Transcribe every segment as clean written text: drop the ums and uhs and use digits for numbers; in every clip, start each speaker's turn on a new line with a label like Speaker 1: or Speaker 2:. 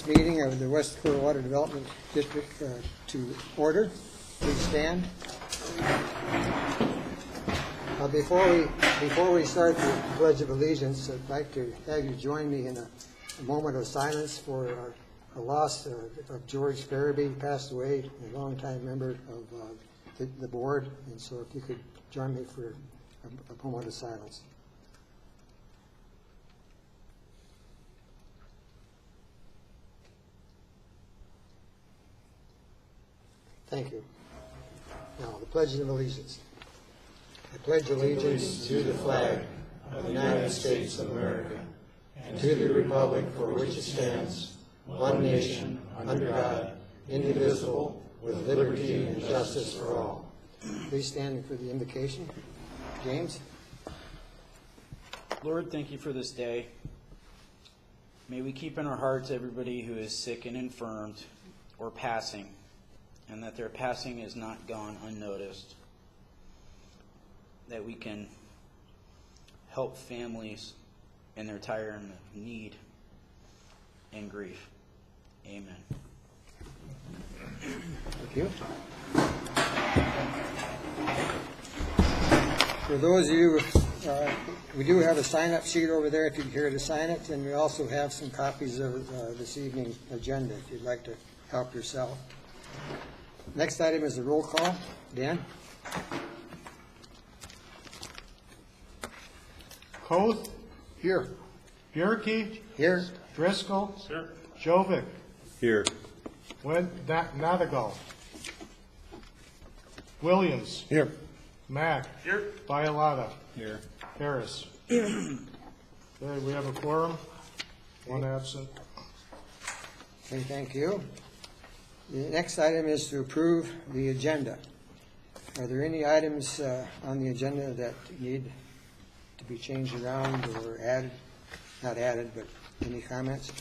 Speaker 1: this meeting of the West Dakota Water Development District to order. Please stand. Before we start the Pledge of Allegiance, I'd like to have you join me in a moment of silence for a loss of George Farabee. He passed away, a longtime member of the board, and so if you could join me for a moment of silence. Thank you. Now, the Pledge of Allegiance. I pledge allegiance to the flag of the United States of America and to the republic for which it stands, one nation, under God, indivisible, with liberty and justice for all. Please stand for the invocation. James.
Speaker 2: Lord, thank you for this day. May we keep in our hearts everybody who is sick and infirmed or passing, and that their passing is not gone unnoticed, that we can help families in their time of need and grief. Amen.
Speaker 1: Thank you. For those of you, we do have a sign-up sheet over there if you'd care to sign it, and we also have some copies of this evening's agenda if you'd like to help yourself. Next item is the roll call. Dan?
Speaker 3: Koth? Here. Bierke?
Speaker 1: Here.
Speaker 3: Driscoll?
Speaker 4: Here.
Speaker 3: Jovic?
Speaker 4: Here.
Speaker 3: Nadagal? Williams?
Speaker 4: Here.
Speaker 3: Mack?
Speaker 4: Here.
Speaker 3: Bialotta?
Speaker 2: Here.
Speaker 3: Harris? Okay, we have a quorum. One absent.
Speaker 1: Okay, thank you. The next item is to approve the agenda. Are there any items on the agenda that need to be changed around or added? Not added, but any comments?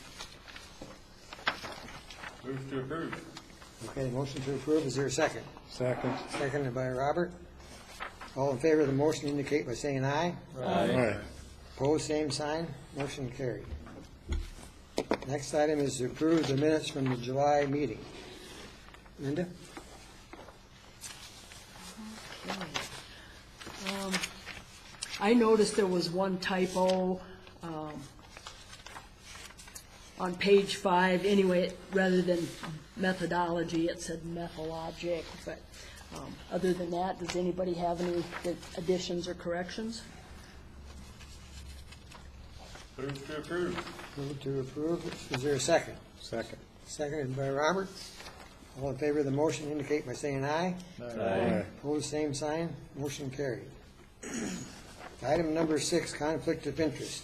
Speaker 4: Move to approve.
Speaker 1: Okay, motion to approve. Is there a second?
Speaker 4: Second.
Speaker 1: Seconded by Robert. All in favor of the motion indicate by saying aye.
Speaker 4: Aye.
Speaker 1: Opposed, same sign. Motion carried. Next item is to approve the minutes from the July meeting. Linda?
Speaker 5: I noticed there was one typo on page 5. Anyway, rather than methodology, it said methodologic. But other than that, does anybody have any additions or corrections?
Speaker 4: Move to approve.
Speaker 1: Move to approve. Is there a second?
Speaker 4: Second.
Speaker 1: Seconded by Robert. All in favor of the motion indicate by saying aye.
Speaker 4: Aye.
Speaker 1: Opposed, same sign. Motion carried. Item number 6, conflict of interest.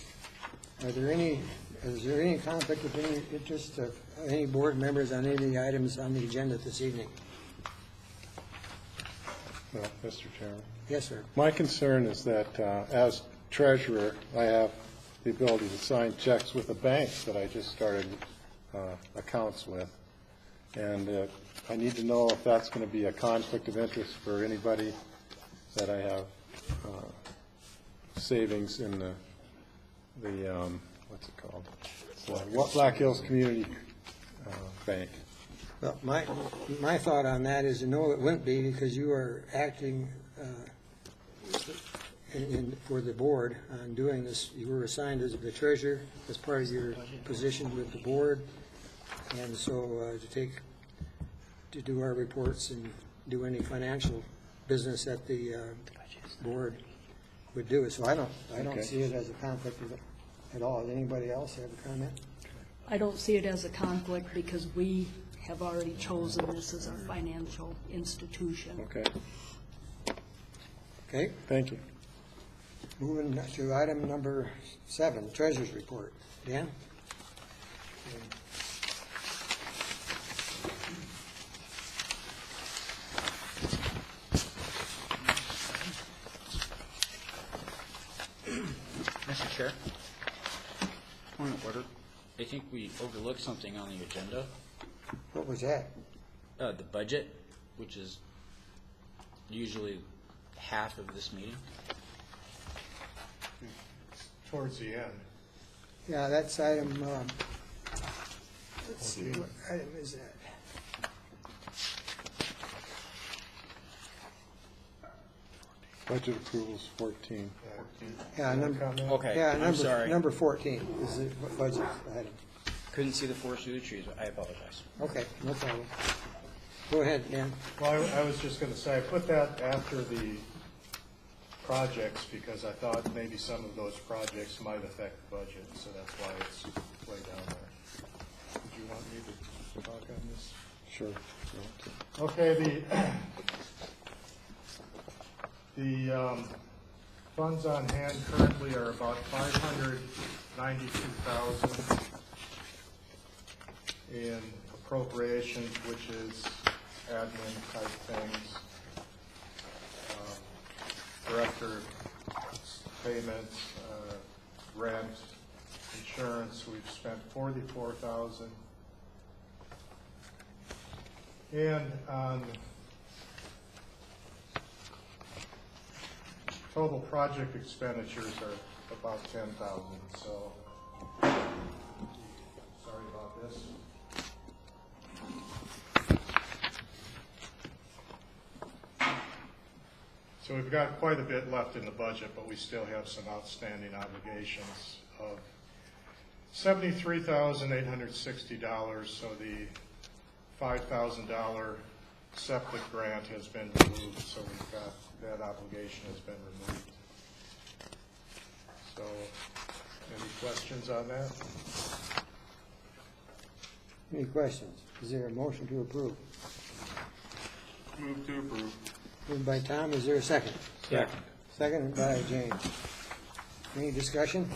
Speaker 1: Is there any conflict of interest of any board members on any of the items on the agenda this evening?
Speaker 6: Well, Mr. Chairman,
Speaker 1: Yes, sir.
Speaker 6: my concern is that as treasurer, I have the ability to sign checks with the banks that I just started accounts with. And I need to know if that's going to be a conflict of interest for anybody that I have savings in the what's it called? Black Hills Community Bank.
Speaker 1: Well, my thought on that is no, it wouldn't be, because you are acting for the board on doing this. You were assigned as the treasurer as part of your position with the board, and so to do our reports and do any financial business that the board would do. So I don't
Speaker 6: Okay.
Speaker 1: see it as a conflict at all. Does anybody else have a comment?
Speaker 5: I don't see it as a conflict because we have already chosen this as our financial institution.
Speaker 6: Okay,
Speaker 1: Okay,
Speaker 6: thank you.
Speaker 1: moving to item number 7, treasurer's report. Dan?
Speaker 2: Mr. Chair, point of order. I think we overlooked something on the agenda.
Speaker 1: What was that?
Speaker 2: The budget, which is usually half of this meeting.
Speaker 3: Towards the end.
Speaker 1: Yeah, that's item, let's see, what item is that?
Speaker 6: Budget approvals 14.
Speaker 1: Yeah, number,
Speaker 2: Okay,
Speaker 1: yeah,
Speaker 2: I'm
Speaker 1: number,
Speaker 2: sorry.
Speaker 1: number 14 is the budget item.
Speaker 2: Couldn't see the forest through the trees. I apologize.
Speaker 1: Okay, no problem. Go ahead, Dan.
Speaker 3: Well, I was just gonna say, I put that after the projects because I thought maybe some of those projects might affect the budget, so that's why it's way down there. Did you want me to talk on this?
Speaker 6: Sure.
Speaker 3: Okay, the funds on hand currently are about 592,000 in appropriations, which is admin type things. Director payments, rent, insurance, we've spent 44,000. And on total project expenditures are about 10,000, so sorry about this. So we've got quite a bit left in the budget, but we still have some outstanding obligations of $73,860. So the $5,000 septic grant has been removed, so we've got, that obligation has been removed. So, any questions on that?
Speaker 1: Any questions? Is there a motion to approve?
Speaker 4: Move to approve.
Speaker 1: Moved by Tom, is there a second?
Speaker 2: Second.
Speaker 1: Seconded by James. Any discussion?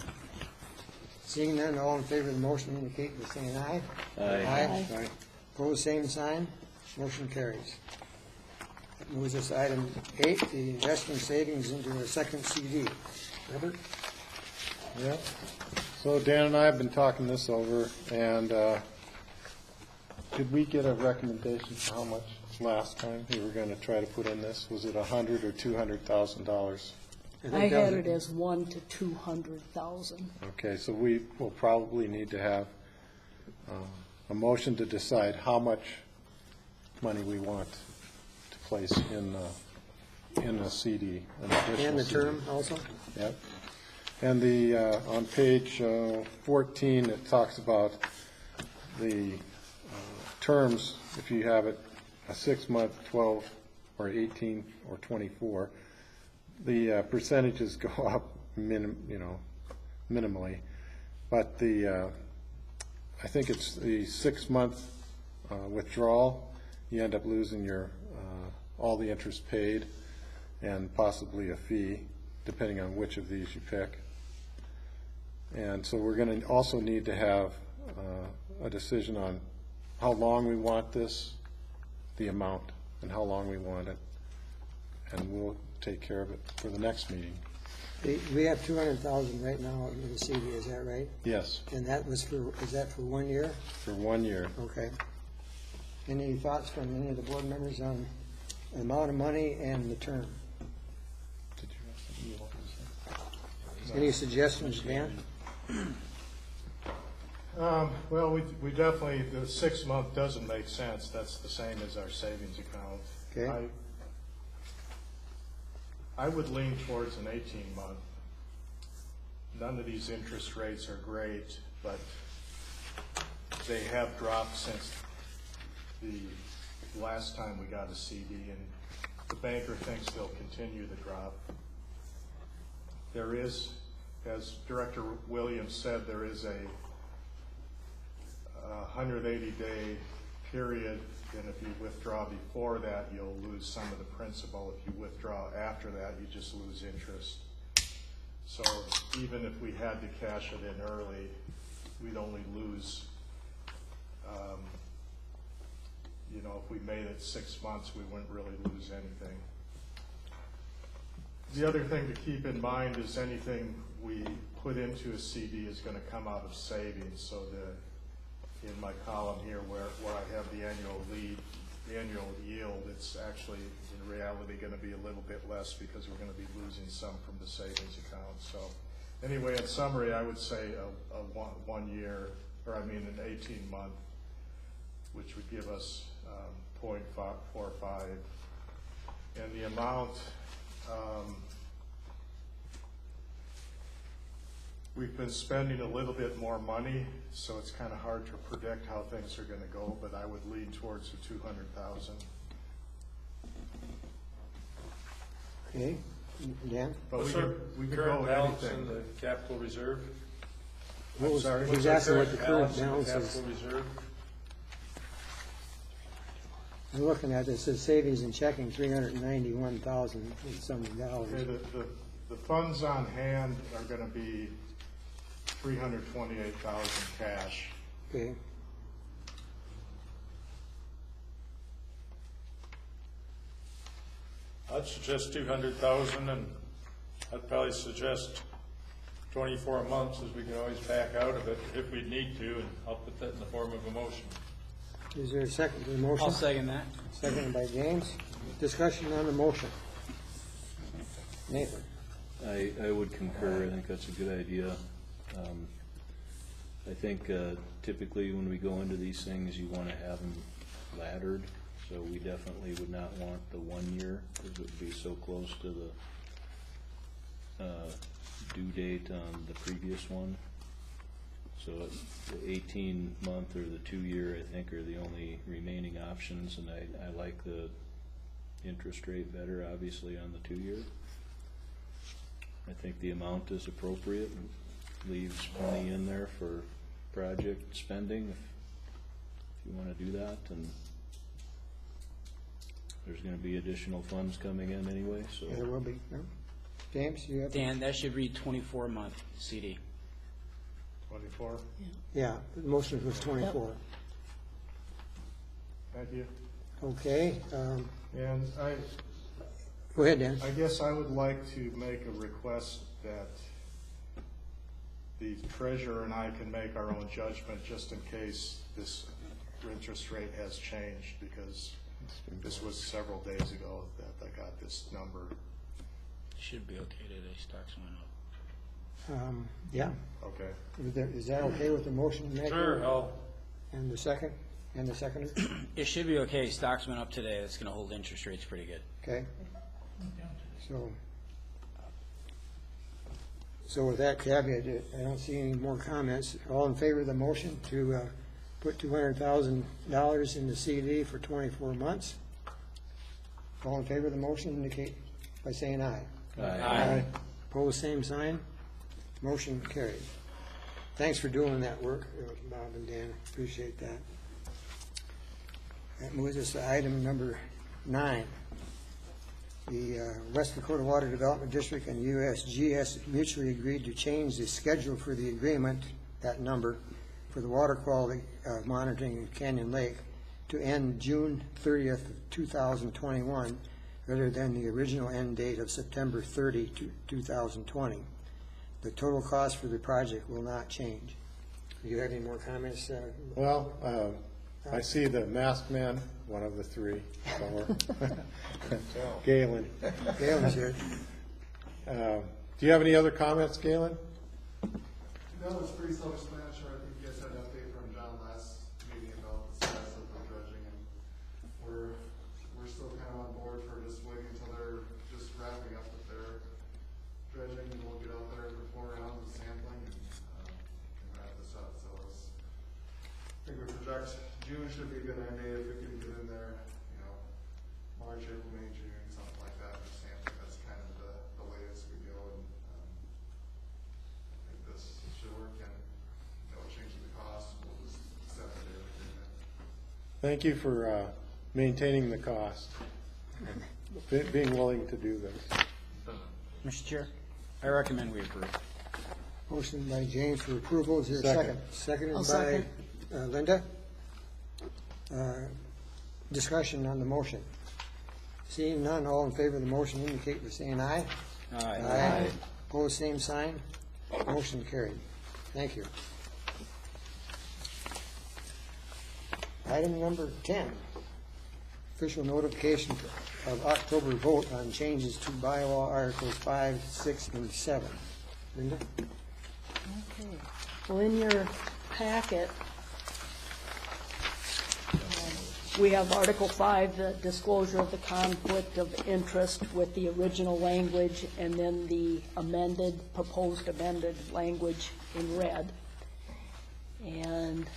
Speaker 1: Seeing none, all in favor of the motion indicate by saying aye.
Speaker 5: Aye.
Speaker 1: Aye. Opposed, same sign. Motion carries. That moves us to item 8, the investment savings into a second CD. Robert?
Speaker 6: Yeah. So Dan and I have been talking this over, and did we get a recommendation for how much last time we were going to try to put in this? Was it $100,000 or $200,000?
Speaker 5: I had it as 100,000 to 200,000.
Speaker 6: Okay, so we will probably need to have a motion to decide how much money we want to place in a CD, an additional
Speaker 1: And the
Speaker 6: CD.
Speaker 1: term also?
Speaker 6: Yep. And on page 14, it talks about the terms, if you have it a 6-month, 12, or 18, or 24, the percentages go up minimally. But I think it's the 6-month withdrawal, you end up losing your all the interest paid and possibly a fee, depending on which of these you pick. And so we're going to also need to have a decision on how long we want this, the amount, and how long we want it. And we'll take care of it for the next meeting.
Speaker 1: We have 200,000 right now in the CD, is that right?
Speaker 6: Yes,
Speaker 1: And that was is that for 1 year?
Speaker 6: for 1 year.
Speaker 1: Okay. Any thoughts from any of the board members on the amount of money and the term?
Speaker 6: Did you have something you wanted to say?
Speaker 1: Any suggestions, Dan?
Speaker 3: Well, we definitely, the 6-month doesn't make sense. That's the same as our savings account.
Speaker 1: Okay.
Speaker 3: I would lean towards an 18-month. None of these interest rates are great, but they have dropped since the last time we got a CD, and the banker thinks they'll continue to drop. There is, as Director Williams said, there is a 180-day period, and if you withdraw before that, you'll lose some of the principal. If you withdraw after that, you just lose interest. So even if we had to cash it in early, we'd only lose, if we made it 6 months, we wouldn't really lose anything. The other thing to keep in mind is anything we put into a CD is going to come out of savings. So in my column here where I have the annual yield, it's actually in reality going to be a little bit less because we're going to be losing some from the savings account. So anyway, in summary, I would say an 18-month which would give us .45. And the amount, we've been spending a little bit more money, so it's kind of hard to predict how things are going to go, but I would lean towards the 200,000.
Speaker 1: Okay, Dan?
Speaker 3: But
Speaker 4: What's
Speaker 3: we
Speaker 4: our
Speaker 3: could go
Speaker 4: current
Speaker 3: with
Speaker 4: balance in
Speaker 3: anything.
Speaker 4: the capital reserve?
Speaker 1: What was-
Speaker 3: sorry?
Speaker 1: He's
Speaker 4: What's our
Speaker 1: asking what the current
Speaker 4: in the
Speaker 1: balance is.
Speaker 4: capital reserve?
Speaker 1: I'm looking at this, it says savings and checking, 391,000 and some
Speaker 3: Okay,
Speaker 1: dollars.
Speaker 3: the funds on hand are going to be 328,000 cash.
Speaker 1: Okay,
Speaker 4: I'd suggest 200,000, and I'd probably suggest 24 months, as we can always back out of it if we need to, and I'll put that in the form of a motion.
Speaker 1: is there a second to the motion?
Speaker 2: I'll second that.
Speaker 1: Seconded by James. Discussion on the motion. Nathan?
Speaker 7: I would concur. I think that's a good idea. I think typically when we go into these things, you want to have them laddered. So we definitely would not want the 1 year because it would be so close to the due date on the previous one. So the 18-month or the 2 year, I think, are the only remaining options, and I like the interest rate better, obviously, on the 2 year. I think the amount is appropriate and leaves money in there for project spending if you want to do that, and there's going to be additional funds coming in anyway, so.
Speaker 1: There will be, no? James, you have?
Speaker 2: Dan, that should read 24-month CD.
Speaker 3: 24.
Speaker 1: Yeah, the motion was 24.
Speaker 3: Thank you.
Speaker 1: Okay,
Speaker 3: And
Speaker 1: go ahead, Dan.
Speaker 3: I guess I would like to make a request that the treasurer and I can make our own judgment just in case this interest rate has changed, because this was several days ago that I got this number.
Speaker 2: Should be okay today, stocks went up.
Speaker 1: Yeah,
Speaker 3: Okay.
Speaker 1: is that okay with the motion maker?
Speaker 4: Sure, I'll
Speaker 1: And the second, and the seconder?
Speaker 2: It should be okay, stocks went up today, that's gonna hold interest rates pretty good.
Speaker 1: Okay. So with that caveat, I don't see any more comments. All in favor of the motion to put $200,000 in the CD for 24 months? All in favor of the motion indicate by saying aye.
Speaker 2: Aye.
Speaker 1: Opposed, same sign. Motion carried. Thanks for doing that work, Bob and Dan. Appreciate that. That moves us to item number 9. The West Dakota Water Development District and USGS mutually agreed to change the schedule for the agreement, that number, for the water quality monitoring in Canyon Lake to end June 30th, 2021, rather than the original end date of September 30, 2020. The total cost for the project will not change. Do you have any more comments?
Speaker 6: Well, I see the masked man, one of the three, Galen.
Speaker 1: Galen's here.
Speaker 6: Do you have any other comments, Galen?
Speaker 8: No, it's pretty self-explanatory. I think you guys had an update from John last meeting about the status of the dredging, and we're still kind of on board for just waiting until they're just wrapping up with their dredging, and we'll get out there for 4 rounds of sampling and wrap this up. So I think we project June should be a good end date if we can get in there, March, April, May, June, something like that for sampling. That's kind of the latest we go, and I think this should work, and no change in the cost. We'll just set it there.
Speaker 6: Thank you for maintaining the cost, being willing to do this.
Speaker 2: Mr. Chair, I recommend we approve.
Speaker 1: Motion by James for approval. Is there a second? Seconded
Speaker 5: I'll
Speaker 1: by
Speaker 5: second.
Speaker 1: Linda. Discussion on the motion. Seeing none, all in favor of the motion indicate by saying aye.
Speaker 2: Aye.
Speaker 1: Opposed, same sign. Motion carried. Thank you. Item number 10, official notification of October vote on changes to bylaw articles 5, 6, and 7. Linda?
Speaker 5: Okay. Well, in your packet, We have Article 5, the disclosure of the conflict of interest with the original language, and then the proposed amended language in red. And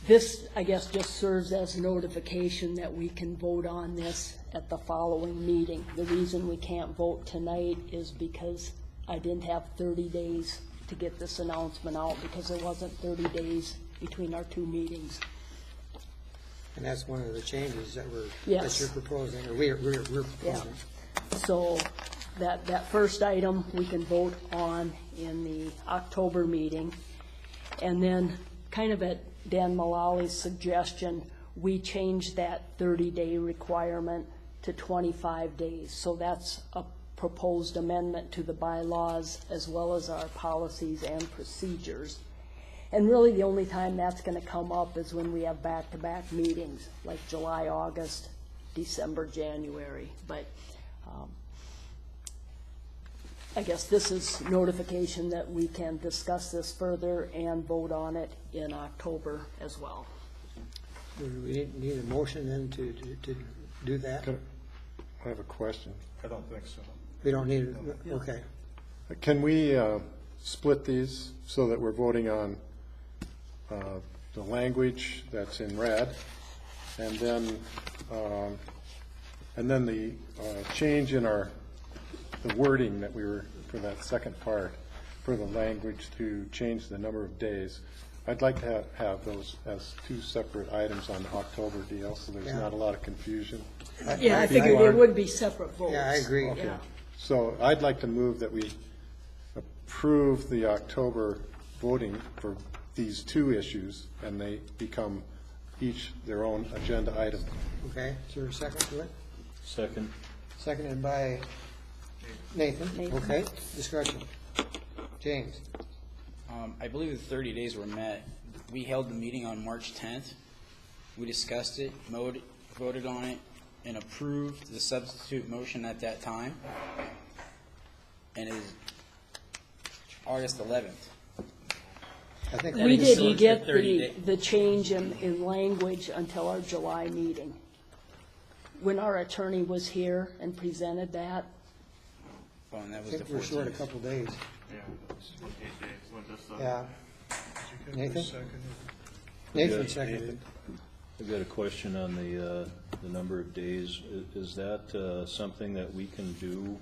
Speaker 5: this, I guess, just serves as notification that we can vote on this at the following meeting. The reason we can't vote tonight is because I didn't have 30 days to get this announcement out, because there wasn't 30 days between our two meetings.
Speaker 1: And that's one of the changes that
Speaker 5: Yes.
Speaker 1: you're proposing, or we're proposing.
Speaker 5: Yeah. So that first item we can vote on in the October meeting. And then, kind of at Dan Mullally's suggestion, we changed that 30-day requirement to 25 days. So that's a proposed amendment to the bylaws as well as our policies and procedures. And really, the only time that's going to come up is when we have back-to-back meetings, like July, August, December, January. But I guess this is notification that we can discuss this further and vote on it in October as well.
Speaker 1: Do we need a motion then to do that?
Speaker 6: I have a question.
Speaker 3: I don't think so.
Speaker 1: We don't need it, okay.
Speaker 6: Can we split these so that we're voting on the language that's in red, and then the change in the wording that we were, for that second part, for the language to change the number of days? I'd like to have those as two separate items on the October deal, so there's
Speaker 1: Yeah.
Speaker 6: not a lot of confusion.
Speaker 5: Yeah, I figured it would be separate votes.
Speaker 1: Yeah, I agree.
Speaker 6: Okay.
Speaker 5: Yeah.
Speaker 6: So I'd like to move that we approve the October voting for these two issues, and they become each their own agenda item.
Speaker 1: Okay, is there a second to it?
Speaker 7: Second.
Speaker 1: Seconded by Nathan.
Speaker 5: Nathan.
Speaker 1: Okay, discussion. James?
Speaker 2: I believe the 30 days were met. We held the meeting on March 10th. We discussed it, voted on it, and approved the substitute motion at that time. And it is August 11th.
Speaker 1: I think
Speaker 5: We
Speaker 2: is
Speaker 5: didn't
Speaker 2: the
Speaker 5: get
Speaker 2: 30 day.
Speaker 5: the change in language until our July meeting. When our attorney was here and presented that,
Speaker 2: Oh, and that
Speaker 1: I
Speaker 2: was the
Speaker 1: think we're short a
Speaker 2: 14th.
Speaker 1: couple days.
Speaker 3: Yeah, it's 28 days. When does the-
Speaker 1: Yeah.
Speaker 3: Did you get the
Speaker 1: Nathan?
Speaker 3: second?
Speaker 1: Nathan seconded.
Speaker 7: I've got a question on the number of days. Is that something that we can do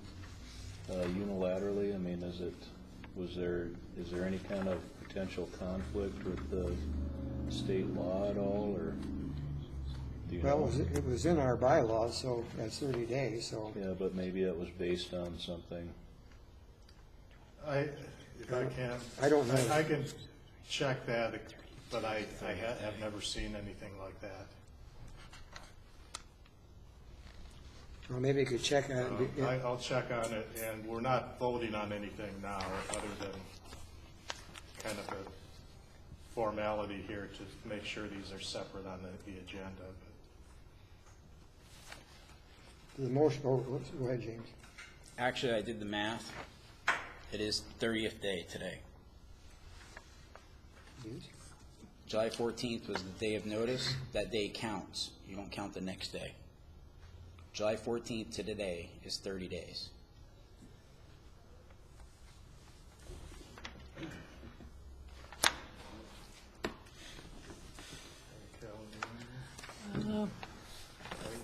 Speaker 7: unilaterally? I mean, is there any kind of potential conflict with the state law at all, or do you
Speaker 1: Well,
Speaker 7: know?
Speaker 1: it was in our bylaws, so that's 30 days, so.
Speaker 7: Yeah, but maybe it was based on something.
Speaker 3: If I can.
Speaker 1: I don't know.
Speaker 3: I can check that, but I have never seen anything like that.
Speaker 1: Well, maybe you could check on it.
Speaker 3: I'll check on it, and we're not voting on anything now, other than kind of a formality here to make sure these are separate on the agenda.
Speaker 1: The motion, go ahead, James.
Speaker 2: Actually, I did the math. It is 30th day today. July 14th was the day of notice. That day counts. You don't count the next day. July 14th to today is 30 days.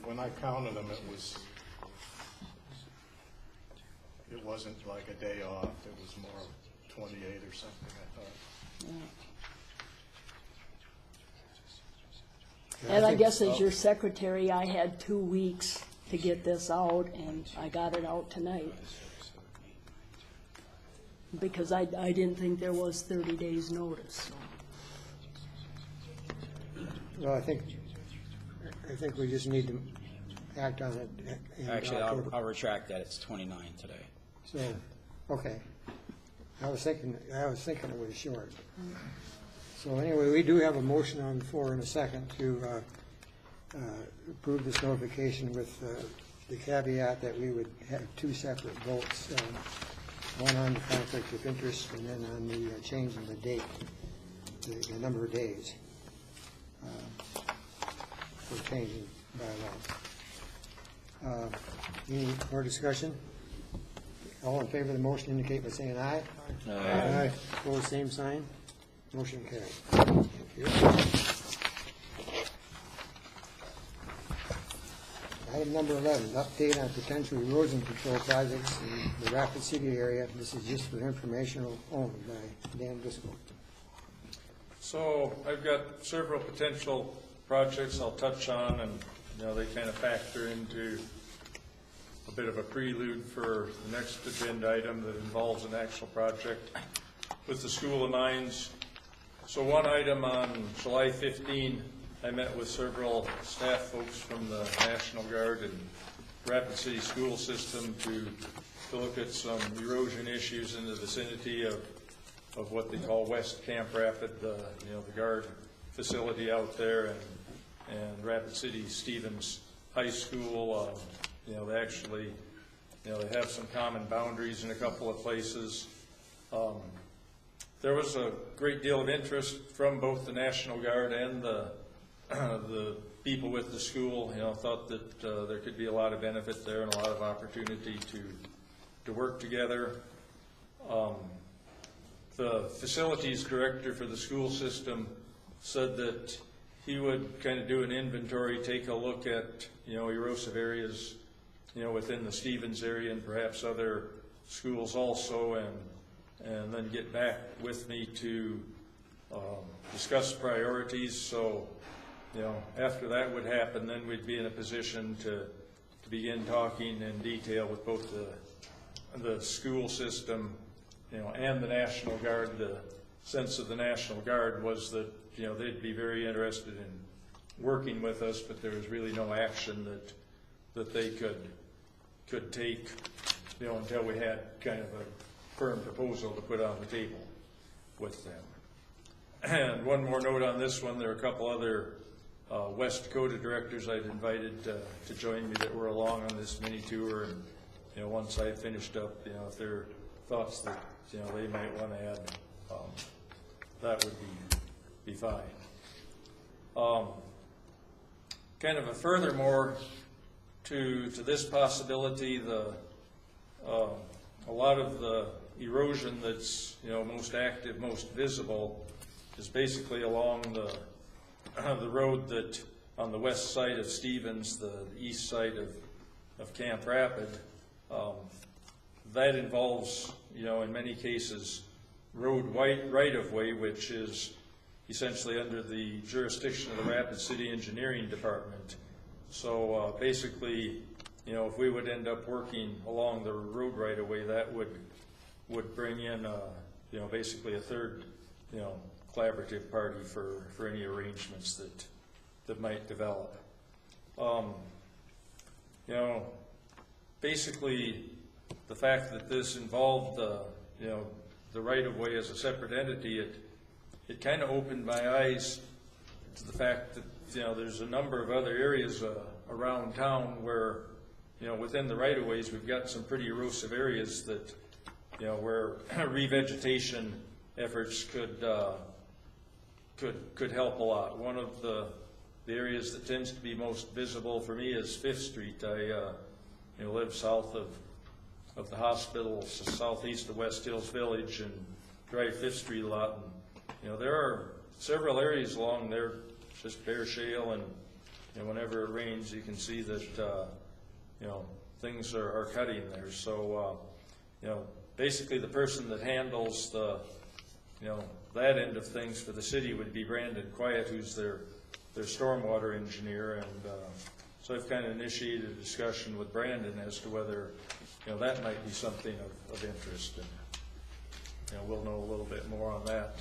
Speaker 3: When I counted them, it wasn't like a day off. It was more 28 or something, I thought.
Speaker 5: and I guess as your secretary, I had 2 weeks to get this out, and I got it out tonight. Because I didn't think there was 30 days' notice.
Speaker 1: Well, I think we just need to act on it in
Speaker 2: Actually,
Speaker 1: October.
Speaker 2: I'll retract that. It's 29 today.
Speaker 1: So, okay. I was thinking it was short. So anyway, we do have a motion on the floor in a second to approve this notification with the caveat that we would have two separate votes, one on the conflict of interest and then on the change in the date, the number of days. for changing bylaws. Any more discussion? All in favor of the motion indicate by saying aye.
Speaker 6: Aye.
Speaker 1: Opposed, same sign. Motion carried. Thank you. Item number 11, update on potential erosion control projects in the Rapid City area. This is just for informational only by Dan Driscoll.
Speaker 4: So I've got several potential projects I'll touch on, and, they kind of factor into a bit of a prelude for the next agenda item that involves an actual project with the School of Mines. So one item on July 15, I met with several staff folks from the National Guard and Rapid City school system to look at some erosion issues in the vicinity of what they call West Camp Rapid, the Guard facility out there, and Rapid City Stevens High School. They actually, they have some common boundaries in a couple of places. There was a great deal of interest from both the National Guard and the people with the school. Thought that there could be a lot of benefit there and a lot of opportunity to work together. The facilities director for the school system said that he would kind of do an inventory, take a look at, erosive areas, within the Stevens area and perhaps other schools also, and then get back with me to discuss priorities. So, after that would happen, then we'd be in a position to begin talking in detail with both the school system, and the National Guard. The sense of the National Guard was that, they'd be very interested in working with us, but there was really no action that they could take, until we had kind of a firm proposal to put on the table with them. And one more note on this one, there are a couple other West Dakota directors I'd invited to join me that were along on this mini tour, and once I finished up, if there are thoughts that they might want to add, that would be fine. Kind of a furthermore to this possibility, a lot of the erosion that's most active, most visible, is basically along the road that on the west side of Stevens, the east side of Camp Rapid. That involves, in many cases, road right-of-way, which is essentially under the jurisdiction of the Rapid City Engineering Department. So basically, if we would end up working along the road right-of-way, that would bring in, basically a third, collaborative party for any arrangements that might develop. Basically, the fact that this involved the right-of-way as a separate entity, it kind of opened my eyes to the fact that there's a number of other areas around town where within the right-of-ways we've got some pretty erosive areas that where revegetation efforts could help a lot. One of the areas that tends to be most visible for me is 5th Street. I live south of the hospital, southeast of West Hills Village, and drive 5th Street a lot. And there are several areas along there, just bare shale, and whenever it rains, you can see that things are cutting there. So basically, the person that handles that end of things for the city would be Brandon Quiet, who's their stormwater engineer, and so I've kind of initiated a discussion with Brandon as to whether that might be something of interest, and we'll know a little bit more on that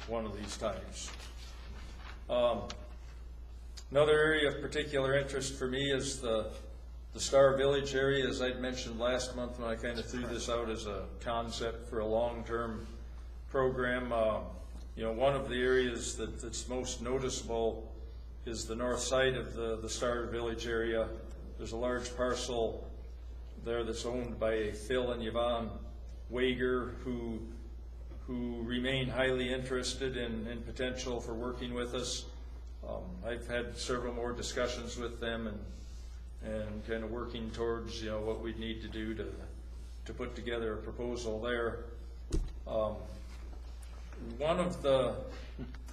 Speaker 4: one of these times. Another area of particular interest for me is the Star Village area. As I'd mentioned last month when I kind of threw this out as a concept for a long-term program, one of the areas that's most noticeable is the north side of the Star Village area. There's a large parcel there that's owned by Phil and Yvonne Wager, who who remain highly interested in potential for working with us. I've had several more discussions with them and kind of working towards, you know, what we need to do to put together a proposal there.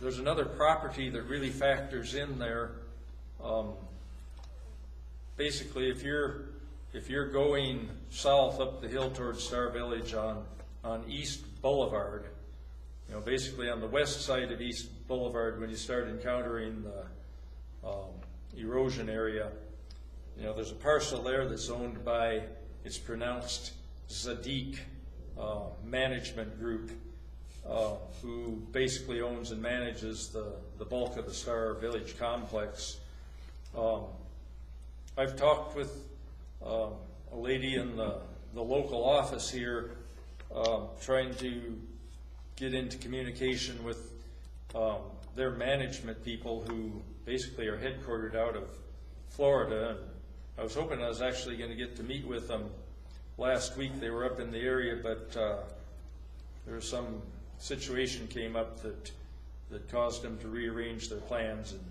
Speaker 4: There's another property that really factors in there. Basically, if you're going south up the hill towards Star Village on East Boulevard, you know, basically on the west side of East Boulevard, when you start encountering the erosion area, you know, there's a parcel there that's owned by, it's pronounced Zadig Management Group, who basically owns and manages the bulk of the Star Village complex. I've talked with a lady in the local office here, trying to get into communication with their management people who basically are headquartered out of Florida. And I was hoping I was actually going to get to meet with them last week. They were up in the area, but there was some situation came up that caused them to rearrange their plans. And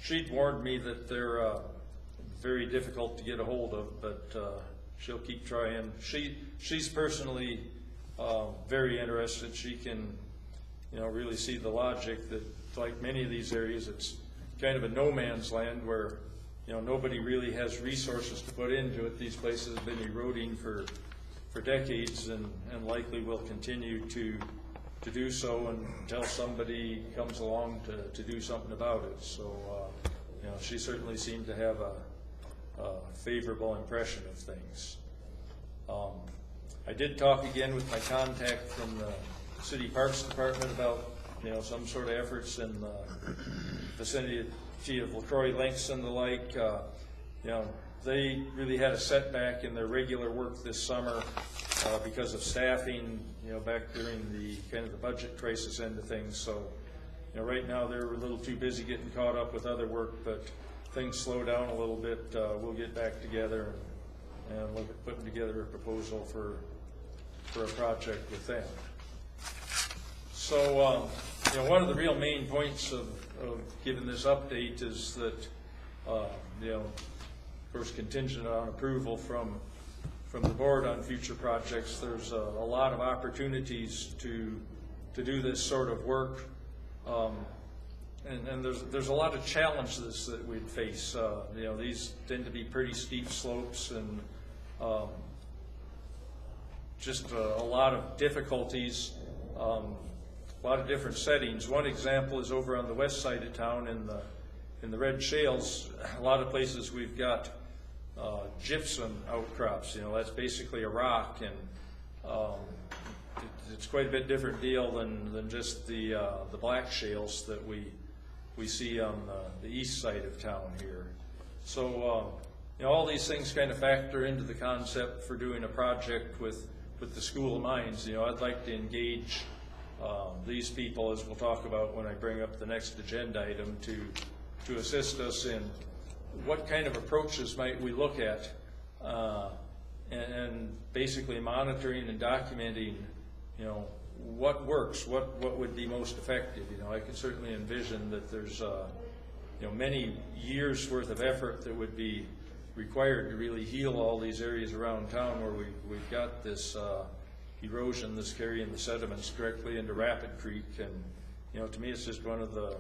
Speaker 4: she'd warned me that they're very difficult to get a hold of, but she'll keep trying. She's personally very interested. She can, you know, really see the logic that, like many of these areas, it's kind of a no man's land where, you know, nobody really has resources to put into it. These places have been eroding for decades and likely will continue to do so until somebody comes along to do something about it. So, you know, she certainly seemed to have a favorable impression of things. I did talk again with my contact from the City Parks Department about, you know, some sort of efforts in the vicinity of LaCroix Links and the like. You know, they really had a setback in their regular work this summer because of staffing, you know, back during the kind of the budget crisis end of things. So, you know, right now they're a little too busy getting caught up with other work, but things slow down a little bit, we'll get back together and look at putting together a proposal for a project with them. So, you know, one of the real main points of giving this update is that, you know, of course, contingent on approval from the board on future projects, there's a lot of opportunities to do this sort of work. And there's a lot of challenges that we'd face. You know, these tend to be pretty steep slopes and just a lot of difficulties, a lot of different settings. One example is over on the west side of town in the red shales. A lot of places we've got gypsum outcrops. You know, that's basically a rock, and it's quite a bit different deal than just the black shales that we see on the east side of town here. So, you know, all these things kind of factor into the concept for doing a project with the School of Mines. You know, I'd like to engage these people, as we'll talk about when I bring up the next agenda item, to assist us in what kind of approaches might we look at, and basically monitoring and documenting, you know, what works, what would be most effective. You know, I could certainly envision that there's you know, many years worth of effort that would be required to really heal all these areas around town where we've got this erosion that's carrying the sediments directly into Rapid Creek. And, you know, to me, it's just one of the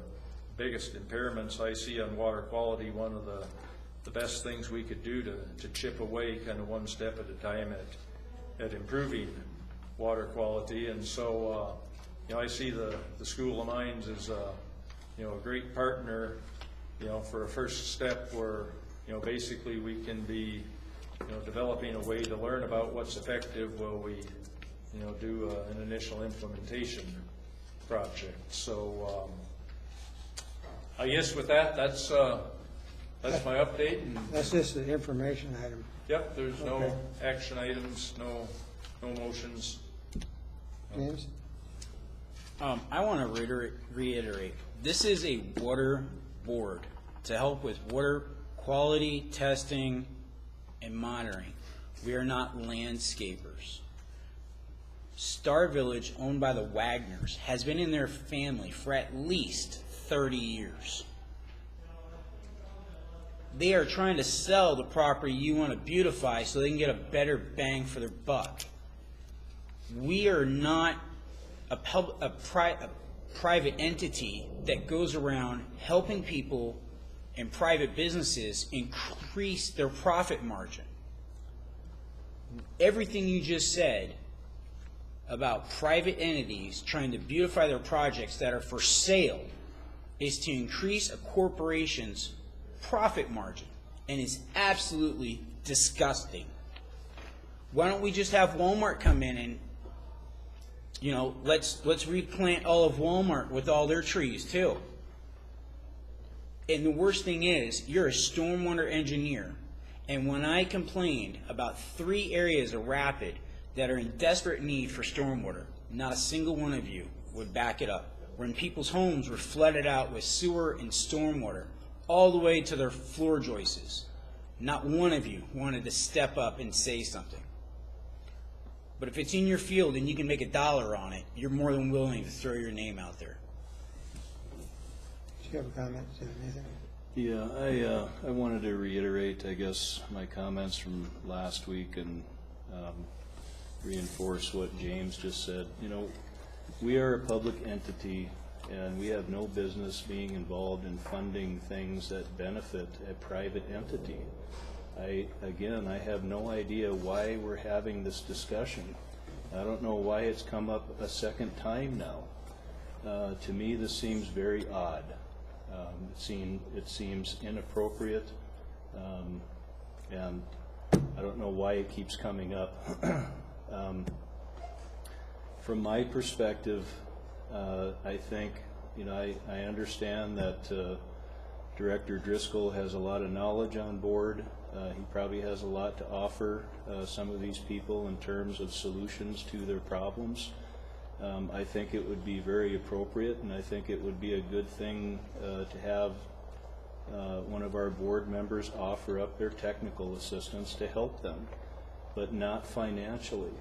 Speaker 4: biggest impairments I see on water quality. One of the best things we could do to chip away kind of one step at a time at improving water quality. And so, you know, I see the School of Mines as you know, a great partner, you know, for a first step where, you know, basically we can be, you know, developing a way to learn about what's effective while we, you know, do an initial implementation project. So, I guess with that's my update. And
Speaker 1: That's just the information item.
Speaker 4: yep, there's no
Speaker 1: Okay.
Speaker 4: action items, no motions.
Speaker 1: James?
Speaker 2: I want to reiterate, this is a water board to help with water quality testing and monitoring. We are not landscapers. Star Village, owned by the Wagners, has been in their family for at least 30 years. They are trying to sell the property you want to beautify so they can get a better bang for their buck. We are not a private entity that goes around helping people and private businesses increase their profit margin. Everything you just said about private entities trying to beautify their projects that are for sale is to increase a corporation's profit margin, and is absolutely disgusting. Why don't we just have Walmart come in and, you know, let's replant all of Walmart with all their trees too. And the worst thing is, you're a stormwater engineer, and when I complained about 3 areas of Rapid that are in desperate need for stormwater, not a single one of you would back it up. When people's homes were flooded out with sewer and stormwater, all the way to their floor joists, not one of you wanted to step up and say something. But if it's in your field and you can make $1 on it, you're more than willing to throw your name out there.
Speaker 1: Do you have a comment? Anything?
Speaker 7: Yeah, I wanted to reiterate, I guess, my comments from last week and reinforce what James just said. You know, we are a public entity, and we have no business being involved in funding things that benefit a private entity. I have no idea why we're having this discussion. I don't know why it's come up a second time now. To me, this seems very odd. It seems inappropriate, and I don't know why it keeps coming up. From my perspective, I think, you know, I understand that Director Driscoll has a lot of knowledge on board. He probably has a lot to offer some of these people in terms of solutions to their problems. I think it would be very appropriate, and I think it would be a good thing to have one of our board members offer up their technical assistance to help them, but not financially.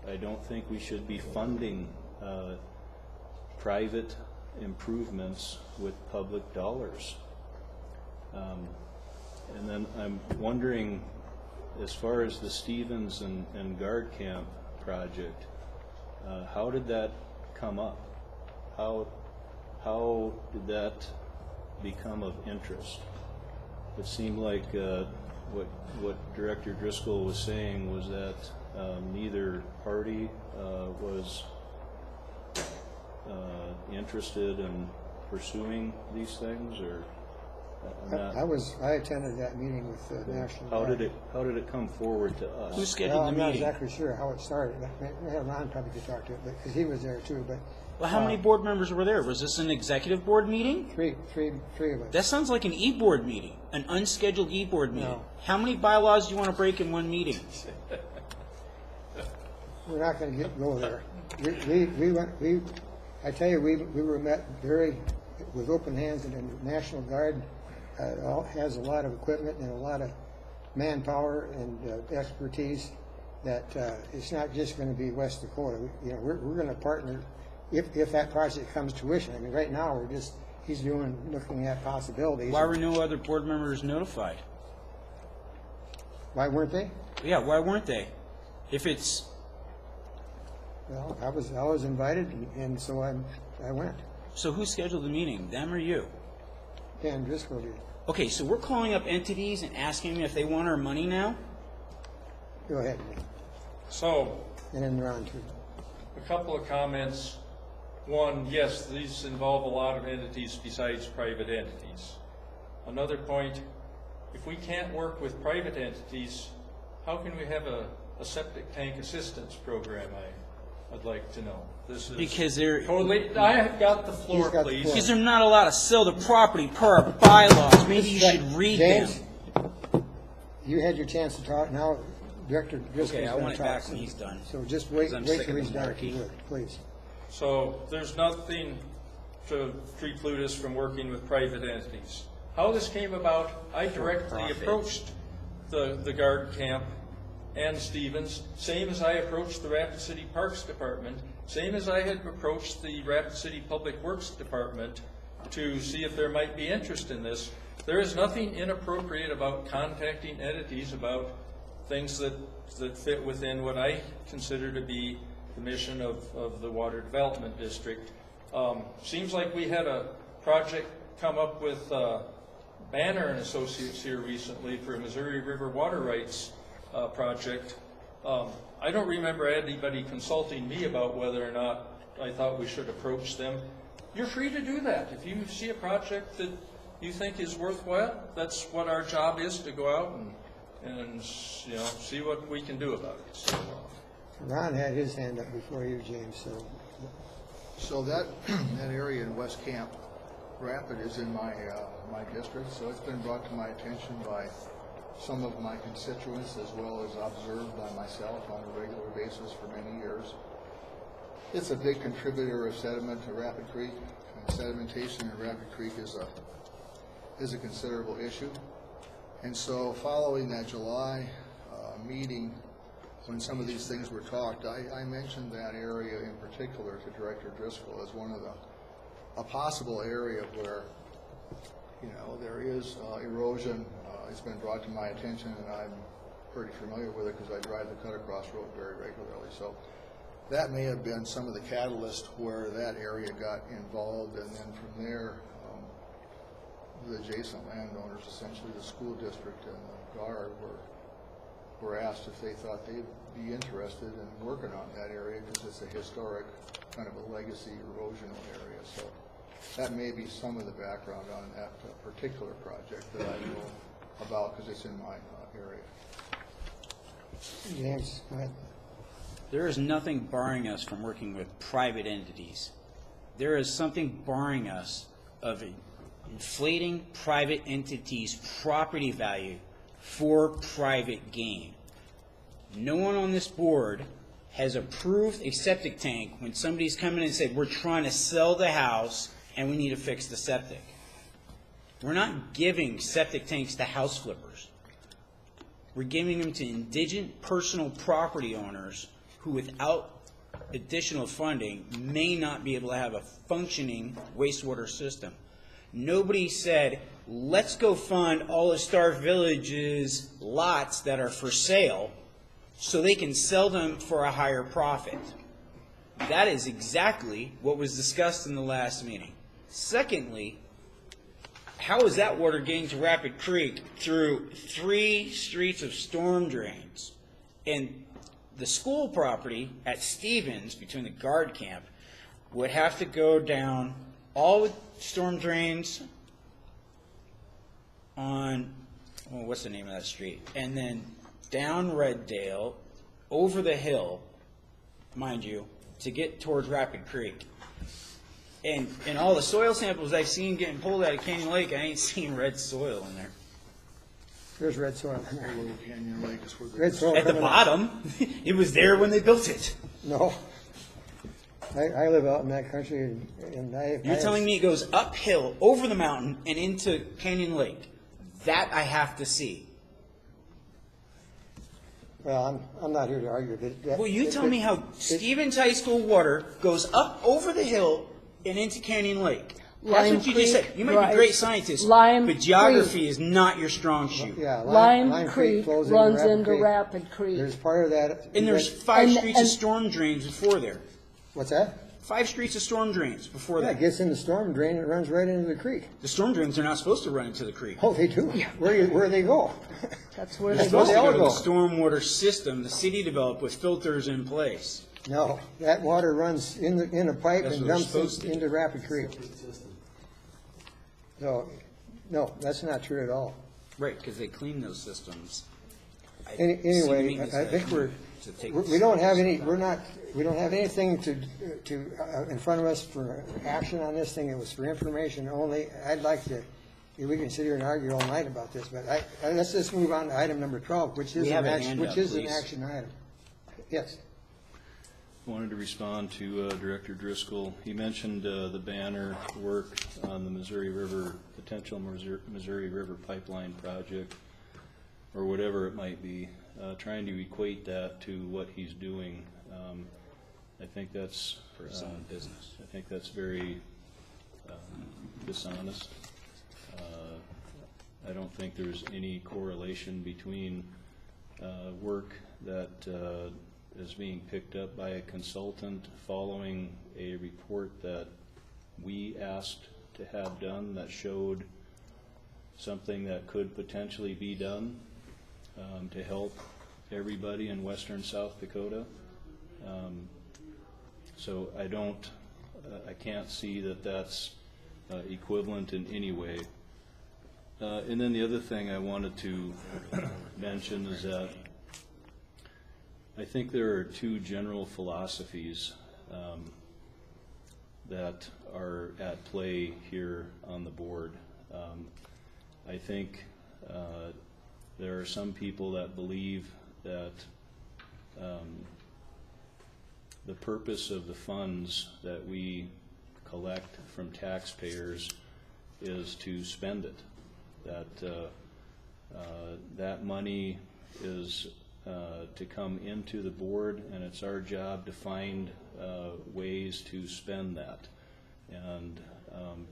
Speaker 7: I don't think we should be funding private improvements with public dollars. And then I'm wondering, as far as the Stevens and Guard Camp project, how did that come up? How did that become of interest? It seemed like what Director Driscoll was saying was that neither party was interested in pursuing these things, or
Speaker 1: I attended that meeting with the National Guard.
Speaker 7: How did it come forward to us?
Speaker 2: Who scheduled
Speaker 1: Well,
Speaker 2: the
Speaker 1: I'm not
Speaker 2: meeting?
Speaker 1: exactly sure how it started. We have Ron probably could talk to it, because he was there too. But
Speaker 2: Well, how many board members were there? Was this an executive board meeting?
Speaker 1: three of us.
Speaker 2: That sounds like an e-board meeting, an unscheduled e-board meeting.
Speaker 1: No.
Speaker 2: How many bylaws do you want to break in one meeting?
Speaker 1: We're not going to go there. I tell you, we were met with open hands, and the National Guard has a lot of equipment and a lot of manpower and expertise that it's not just going to be West Dakota. We're going to partner if that project comes to fruition. I mean, right now he's looking at possibilities.
Speaker 2: Why were no other board members notified?
Speaker 1: Why weren't they?
Speaker 2: Yeah, why weren't they? If it's
Speaker 1: Well, I was invited, and so I went.
Speaker 2: so, who scheduled the meeting? Them or you?
Speaker 1: Dan Driscoll did.
Speaker 2: Okay, so we're calling up entities and asking them if they want our money now.
Speaker 1: Go ahead,
Speaker 4: So,
Speaker 1: and then Ron too.
Speaker 4: a couple of comments. One, yes, these involve a lot of entities besides private entities. Another point, if we can't work with private entities, how can we have a septic tank assistance program, I'd like to know. This is
Speaker 2: Because they're
Speaker 4: totally, I have got the floor,
Speaker 1: He's got the
Speaker 4: please.
Speaker 1: floor.
Speaker 2: because they're not allowed to sell the property per our bylaws. Maybe you should read
Speaker 1: James,
Speaker 2: them.
Speaker 1: you had your chance to talk. Now, Director Driscoll's
Speaker 2: Okay, I
Speaker 1: going
Speaker 2: want
Speaker 1: to
Speaker 2: it
Speaker 1: talk.
Speaker 2: back when he's done.
Speaker 1: So just wait
Speaker 2: 'Cause I'm
Speaker 1: till
Speaker 2: sick of
Speaker 1: he's
Speaker 2: the
Speaker 1: done, if
Speaker 2: monarchy.
Speaker 1: you would, please.
Speaker 4: So there's nothing to preclude us from working with private entities. How this came about, I directly
Speaker 2: Profit.
Speaker 4: approached the guard camp and Stevens, same as I approached the Rapid City Parks Department, same as I had approached the Rapid City Public Works Department to see if there might be interest in this. There is nothing inappropriate about contacting entities about things that fit within what I consider to be the mission of the Water Development District. Seems like we had a project come up with Banner and Associates here recently for a Missouri River water rights project. I don't remember anybody consulting me about whether or not I thought we should approach them. You're free to do that. If you see a project that you think is worthwhile, that's what our job is, to go out and you know, see what we can do about it. So,
Speaker 1: Ron had his hand up before you, James, so.
Speaker 9: So that area in West Camp Rapid is in my my district, so it's been brought to my attention by some of my constituents as well as observed by myself on a regular basis for many years. It's a big contributor of sediment to Rapid Creek. And sedimentation in Rapid Creek is a considerable issue. And so following that July meeting, when some of these things were talked, I mentioned that area in particular to Director Driscoll as one of a possible area where, you know, there is erosion. It's been brought to my attention, and I'm pretty familiar with it because I drive the Cut Across Road very regularly. So that may have been some of the catalyst where that area got involved, and then from there, the adjacent landowners, essentially the school district and the Guard, were asked if they thought they'd be interested in working on that area because it's a historic, kind of a legacy erosional area. So that may be some of the background on that particular project that I know about because it's in my area.
Speaker 1: James, go ahead.
Speaker 2: There is nothing barring us from working with private entities. There is something barring us of inflating private entities' property value for private gain. No one on this board has approved a septic tank when somebody's come in and said, we're trying to sell the house and we need to fix the septic. We're not giving septic tanks to house flippers. We're giving them to indigent personal property owners who, without additional funding, may not be able to have a functioning wastewater system. Nobody said, let's go fund all of Star Village's lots that are for sale so they can sell them for a higher profit. That is exactly what was discussed in the last meeting. Secondly, how is that water getting to Rapid Creek through 3 streets of storm drains? And the school property at Stevens, between the guard camp, would have to go down all the storm drains on, well, what's the name of that street? And then down Reddale, over the hill, mind you, to get towards Rapid Creek. And in all the soil samples I've seen getting pulled out of Canyon Lake, I ain't seen red soil in there.
Speaker 1: There's red soil in there.
Speaker 9: Little Canyon Lake is where
Speaker 1: Red soil
Speaker 2: At the
Speaker 1: coming out.
Speaker 2: bottom, it was there when they built it.
Speaker 1: No. I live out in that country, and
Speaker 2: You're telling me it goes uphill, over the mountain, and into Canyon Lake. That I have to see.
Speaker 1: Well, I'm not here to argue that.
Speaker 2: Well, you tell me how Stevens High School water goes up over the hill and into Canyon Lake. That's
Speaker 5: Lime
Speaker 2: what you just
Speaker 5: Creek,
Speaker 2: said. You might be
Speaker 5: right.
Speaker 2: a great scientist,
Speaker 5: Lime
Speaker 2: but geography
Speaker 5: Creek.
Speaker 2: is not your strong suit.
Speaker 1: Yeah,
Speaker 5: Lime Creek
Speaker 1: flows
Speaker 5: runs
Speaker 1: Rapid
Speaker 5: into
Speaker 1: Creek.
Speaker 5: Rapid Creek.
Speaker 1: There's part of that.
Speaker 2: And there's
Speaker 1: that-
Speaker 2: 5
Speaker 5: And-
Speaker 2: streets of
Speaker 5: and-
Speaker 2: storm drains before there.
Speaker 1: What's that?
Speaker 2: 5 streets of storm drains before
Speaker 1: Yeah, it
Speaker 2: that.
Speaker 1: gets in the storm drain, it runs right into the creek.
Speaker 2: The storm drains are not supposed to run into the creek.
Speaker 1: Oh, they do? Where they go?
Speaker 5: That's where
Speaker 2: They're
Speaker 5: they
Speaker 2: supposed to
Speaker 5: go.
Speaker 2: go to the
Speaker 1: go.
Speaker 2: stormwater system the city developed with filters in place.
Speaker 1: No, that water runs in a pipe
Speaker 2: That's
Speaker 1: and
Speaker 2: what it's
Speaker 1: dumps
Speaker 2: supposed to do.
Speaker 1: into Rapid Creek. So, no, that's not true at all.
Speaker 2: Right, because they clean those systems.
Speaker 1: Anyway, I think we don't have any, we don't have anything to in front of us for action on this thing. It was for information only. I'd like to, we can sit here and argue all night about this, but let's just move on to item number 12, which is
Speaker 2: We have
Speaker 1: an
Speaker 2: a
Speaker 1: action,
Speaker 2: hand
Speaker 1: which
Speaker 2: up,
Speaker 1: is an
Speaker 2: please.
Speaker 1: action item. Yes.
Speaker 7: Wanted to respond to Director Driscoll. He mentioned the banner work on the Missouri River, potential Missouri River pipeline project, or whatever it might be. trying to equate that to what he's doing, I think that's
Speaker 2: For his own business.
Speaker 7: I think that's very dishonest. I don't think there's any correlation between work that is being picked up by a consultant following a report that we asked to have done that showed something that could potentially be done to help everybody in western South Dakota. So I can't see that that's equivalent in any way. And then the other thing I wanted to mention is that I think there are two general philosophies that are at play here on the board. I think there are some people that believe that the purpose of the funds that we collect from taxpayers is to spend it. That money is to come into the board, and it's our job to find ways to spend that. And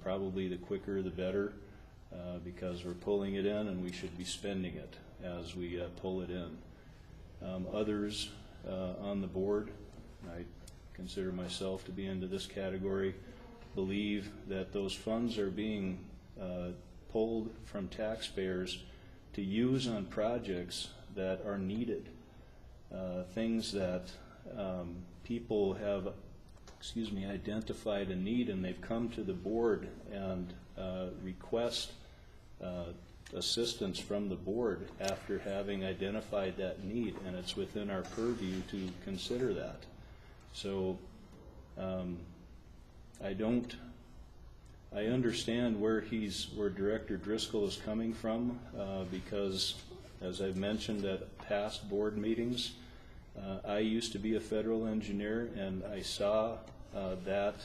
Speaker 7: probably the quicker the better, because we're pulling it in and we should be spending it as we pull it in. Others on the board, I consider myself to be into this category, believe that those funds are being pulled from taxpayers to use on projects that are needed, things that people have, identified a need, and they've come to the board and request assistance from the board after having identified that need, and it's within our purview to consider that. So I understand where Director Driscoll is coming from, because as I've mentioned at past board meetings, I used to be a federal engineer, and I saw that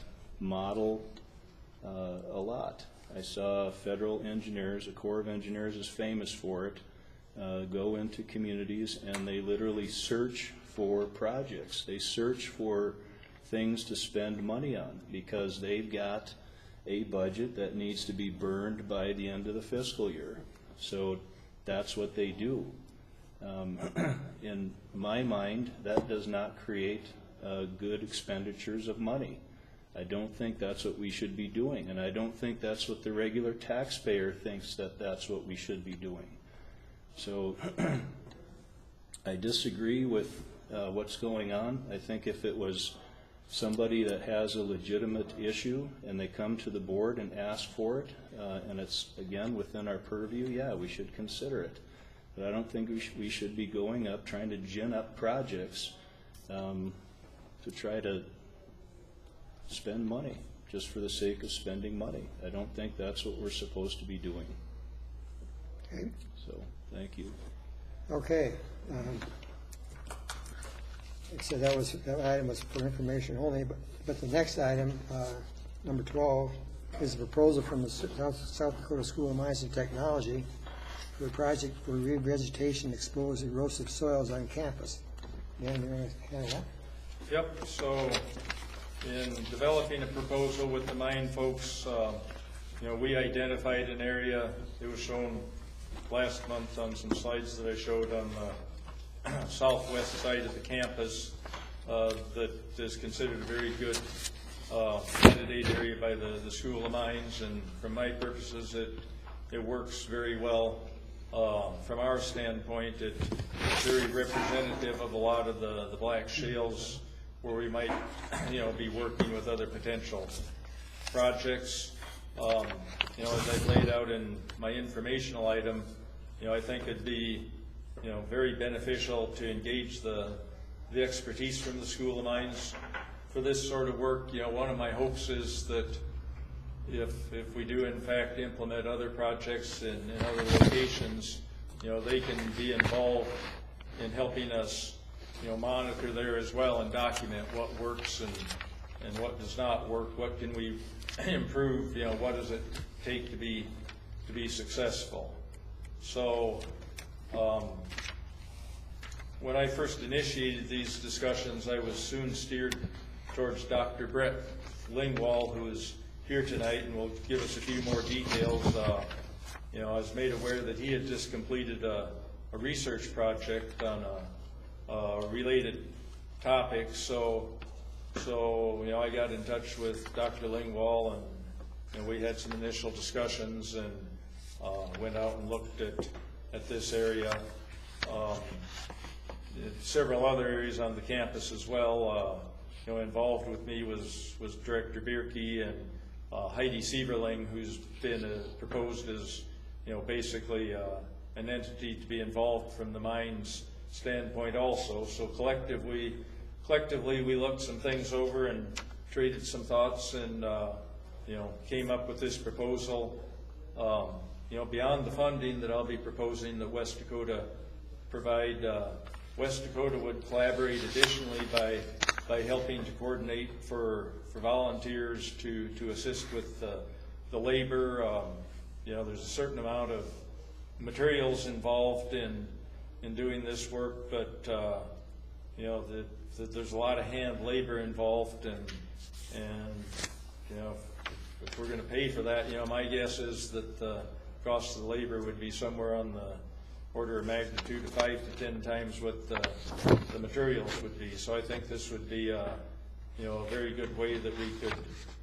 Speaker 7: model a lot. I saw federal engineers, the Corps of Engineers is famous for it, go into communities and they literally search for projects. They search for things to spend money on because they've got a budget that needs to be burned by the end of the fiscal year. So that's what they do. In my mind, that does not create good expenditures of money. I don't think that's what we should be doing, and I don't think that's what the regular taxpayer thinks that that's what we should be doing. So I disagree with what's going on. I think if it was somebody that has a legitimate issue and they come to the board and ask for it, and it's, again, within our purview, yeah, we should consider it. But I don't think we should be going up trying to gin up projects to try to spend money just for the sake of spending money. I don't think that's what we're supposed to be doing.
Speaker 1: Okay.
Speaker 7: So, thank you.
Speaker 1: Okay. Like I said, that item was for information only, but the next item, number 12, is a proposal from the South Dakota School of Mines and Technology for a project for revegetation exposed erosive soils on campus. Dan, you want to handle that?
Speaker 4: Yep, so in developing a proposal with the mine folks, we identified an area. It was shown last month on some slides that I showed on the southwest side of the campus that is considered a very good candidate area by the School of Mines, and from my purposes it works very well. From our standpoint, it's very representative of a lot of the black shales where we might be working with other potential projects. As I've laid out in my informational item, I think it'd be very beneficial to engage the expertise from the School of Mines for this sort of work. One of my hopes is that if we do in fact implement other projects in other locations, they can be involved in helping us monitor there as well and document what works and what does not work. What can we improve? What does it take to be successful? So when I first initiated these discussions, I was soon steered towards Dr. Brett Lingwall, who is here tonight and will give us a few more details. I was made aware that he had just completed a research project on a related topic, so I got in touch with Dr. Lingwall, and we had some initial discussions and went out and looked at this area. Several other areas on the campus as well. Involved with me was Director Bierke and Heidi Sieberling, who's been proposed as basically an entity to be involved from the mines standpoint also. So collectively we looked some things over and traded some thoughts and came up with this proposal. Beyond the funding that I'll be proposing that West Dakota provide, West Dakota would collaborate additionally by helping to coordinate for volunteers to assist with the labor. There's a certain amount of materials involved in doing this work, but there's a lot of hand labor involved, and if we're going to pay for that, my guess is that the cost of the labor would be somewhere on the order of magnitude of 5 to 10 times what the materials would be. So I think this would be a very good way that we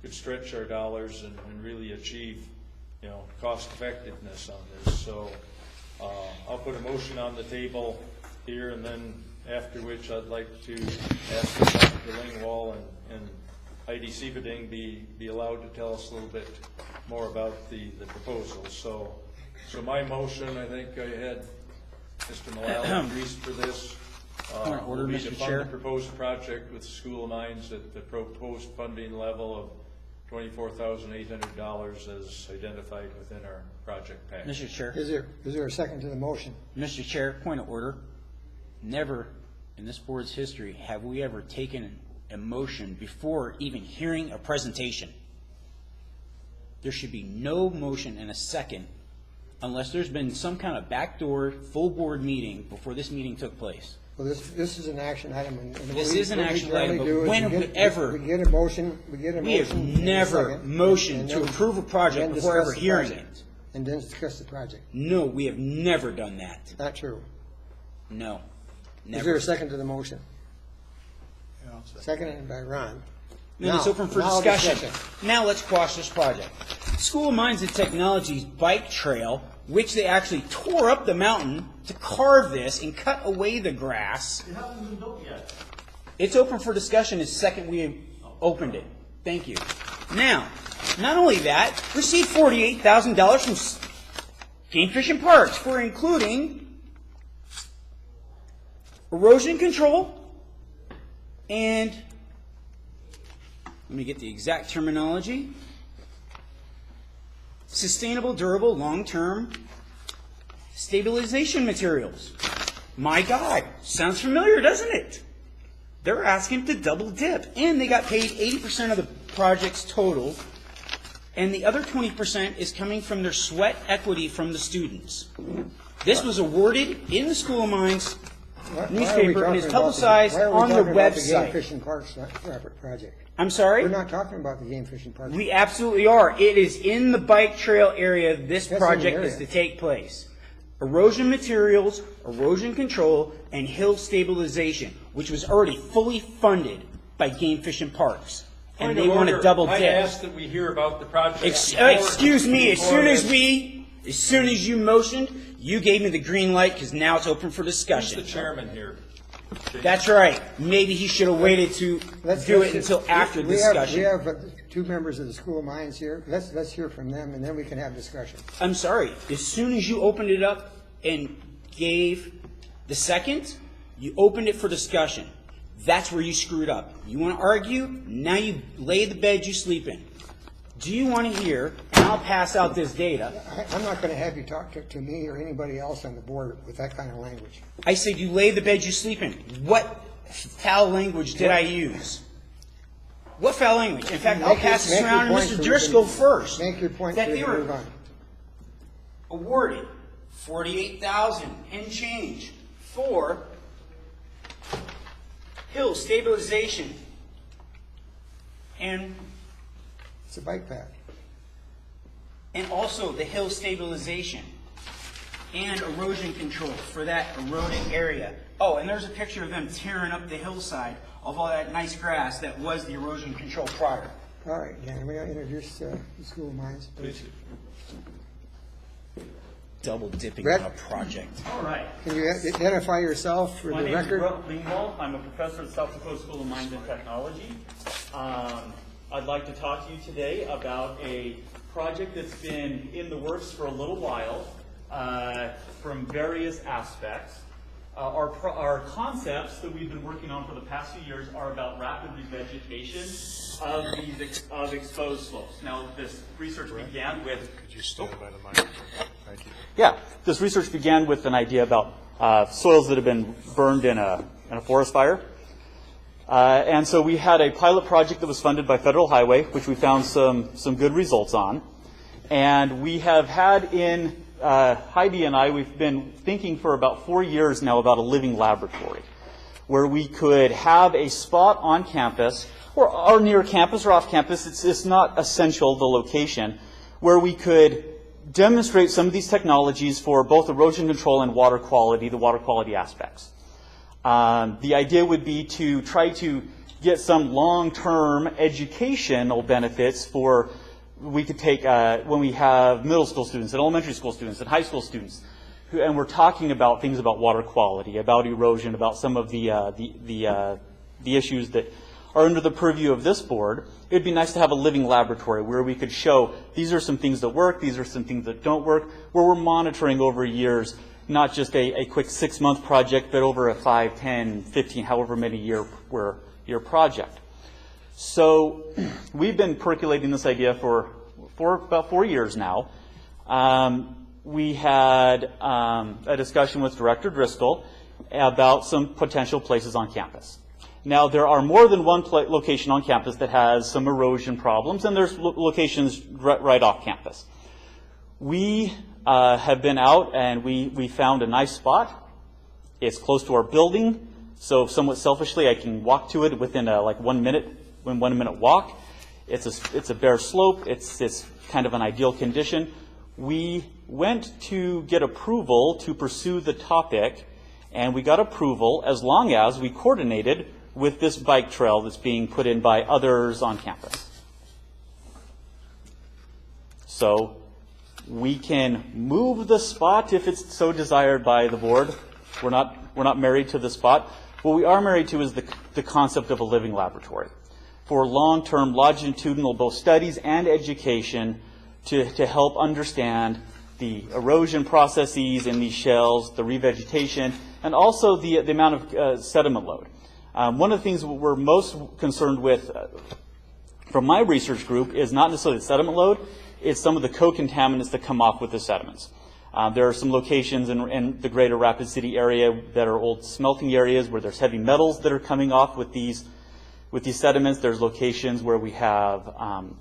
Speaker 4: could stretch our dollars and really achieve cost effectiveness on this. So I'll put a motion on the table here, and then after which I'd like to ask Dr. Lingwall and Heidi Sieberding be allowed to tell us a little bit more about the proposal. So my motion, I think I had Mr. Malala greased for this.
Speaker 2: Order,
Speaker 4: will be
Speaker 2: Mr.
Speaker 4: to
Speaker 2: Chair.
Speaker 4: fund the proposed project with the School of Mines at the proposed funding level of $24,800 as identified within our project package.
Speaker 2: Mr. Chair.
Speaker 1: Is there a second to the motion?
Speaker 2: Mr. Chair, point of order. Never in this board's history have we ever taken a motion before even hearing a presentation. There should be no motion and a second unless there's been some kind of backdoor full board meeting before this meeting took place.
Speaker 1: Well, this is an action item. And
Speaker 2: This
Speaker 1: what
Speaker 2: is an
Speaker 1: what we
Speaker 2: action
Speaker 1: generally
Speaker 2: item, but
Speaker 1: do is
Speaker 2: when
Speaker 1: we
Speaker 2: have we ever-
Speaker 1: We get a motion,
Speaker 2: We have
Speaker 1: and a
Speaker 2: never
Speaker 1: second,
Speaker 2: motioned
Speaker 1: and
Speaker 2: to
Speaker 1: then-
Speaker 2: approve a project
Speaker 1: then
Speaker 2: before ever
Speaker 1: discuss the
Speaker 2: hearing
Speaker 1: project.
Speaker 2: it.
Speaker 1: And then discuss the project.
Speaker 2: No, we have never done that.
Speaker 1: Not true.
Speaker 2: No,
Speaker 1: Is there
Speaker 2: never.
Speaker 1: a second to the motion? Seconded by Ron.
Speaker 2: Then it's
Speaker 1: Now-
Speaker 2: open for
Speaker 1: now
Speaker 2: discussion. Now let's quash this project. School of Mines and Technology's bike trail, which they actually tore up the mountain to carve this and cut away the grass.
Speaker 10: It hasn't been built yet.
Speaker 2: It's open for discussion the second we opened it. Thank you. Now, not only that, received $48,000 from Game Fish and Parks for including erosion control and, let me get the exact terminology, sustainable, durable, long-term stabilization materials. My God, sounds familiar, doesn't it? They're asking to double dip, and they got paid 80% of the project's total, and the other 20% is coming from their sweat equity from the students. This was awarded in the School of Mines newspaper and is publicized on their
Speaker 1: Why are we talking about the Game
Speaker 2: website.
Speaker 1: Fish and Parks project?
Speaker 2: I'm sorry?
Speaker 1: We're not talking about the Game Fish and Parks.
Speaker 2: We absolutely are. It is in the bike trail area this
Speaker 1: That's in the
Speaker 2: project
Speaker 1: area.
Speaker 2: is to take place. Erosion materials, erosion control, and hill stabilization, which was already fully funded by Game Fish and Parks. And
Speaker 4: Point
Speaker 2: they
Speaker 4: of
Speaker 2: want to
Speaker 4: order.
Speaker 2: double
Speaker 4: I
Speaker 2: dip.
Speaker 4: ask that we hear about the project.
Speaker 2: Excuse me, as
Speaker 4: before
Speaker 2: soon as you motioned, you gave me the green light because now it's open for
Speaker 4: Who's
Speaker 2: discussion.
Speaker 4: the chairman here?
Speaker 2: That's right. Maybe he should have waited to do it until after
Speaker 1: We
Speaker 2: discussion.
Speaker 1: have two members of the School of Mines here. Let's hear from them, and then we can have discussion.
Speaker 2: I'm sorry. As soon as you opened it up and gave the second, you opened it for discussion. That's where you screwed up. You want to argue? Now you lay the bed you sleep in. Do you want to hear, and I'll pass out this data.
Speaker 1: I'm not going to have you talk to me or anybody else on the board with that kind of language.
Speaker 2: I said you lay the bed you sleep in. What foul language did I use? What foul language? In fact, I'll pass this around to Mr. Driscoll first.
Speaker 1: Make your point
Speaker 2: That
Speaker 1: so
Speaker 2: they
Speaker 1: you can
Speaker 2: were
Speaker 1: move on.
Speaker 2: awarded $48,000 and change for hill stabilization, and
Speaker 1: It's a bike path.
Speaker 2: also the hill stabilization and erosion control for that eroding area. Oh, and there's a picture of them tearing up the hillside of all that nice grass that was the erosion control prior.
Speaker 1: All right, Dan, we're going to introduce the School of Mines.
Speaker 7: Please.
Speaker 2: Double dipping
Speaker 1: Brett?
Speaker 2: on a project.
Speaker 10: All right.
Speaker 1: Can you identify yourself for
Speaker 10: My
Speaker 1: the
Speaker 10: name is
Speaker 1: record?
Speaker 10: Brett Lingwall. I'm a professor at South Dakota School of Mines and Technology. I'd like to talk to you today about a project that's been in the works for a little while from various aspects. Our concepts that we've been working on for the past few years are about rapid revegetation of exposed slopes. Now, this research began with...
Speaker 3: Could you stand by the microphone? Thank you.
Speaker 10: Yeah, this research began with an idea about soils that have been burned in a forest fire. And so we had a pilot project that was funded by Federal Highway, which we found some good results on. And we have had in, Heidi and I, we've been thinking for about 4 years now about a living laboratory, where we could have a spot on campus, or near campus or off campus, it's not essential, the location, where we could demonstrate some of these technologies for both erosion control and water quality, the water quality aspects. The idea would be to try to get some long-term educational benefits for, we could take, when we have middle school students and elementary school students and high school students, and we're talking about things about water quality, about erosion, about some of the issues that are under the purview of this board. It'd be nice to have a living laboratory where we could show these are some things that work, these are some things that don't work, where we're monitoring over years, not just a quick 6-month project, but over a 5, 10, 15, however many year project. So we've been percolating this idea for about 4 years now. We had a discussion with Director Driscoll about some potential places on campus. Now, there are more than one location on campus that has some erosion problems, and there's locations right off campus. We have been out, and we found a nice spot. It's close to our building, so somewhat selfishly, I can walk to it within like 1 minute walk. It's a bare slope. It's kind of an ideal condition. We went to get approval to pursue the topic, and we got approval as long as we coordinated with this bike trail that's being put in by others on campus. So we can move the spot if it's so desired by the board. We're not married to the spot. What we are married to is the concept of a living laboratory for long-term longitudinal both studies and education to help understand the erosion processes in these shells, the revegetation, and also the amount of sediment load. One of the things we're most concerned with from my research group is not necessarily the sediment load, it's some of the co-contaminants that come off with the sediments. There are some locations in the greater Rapid City area that are old smelting areas where there's heavy metals that are coming off with these sediments. There's locations where we have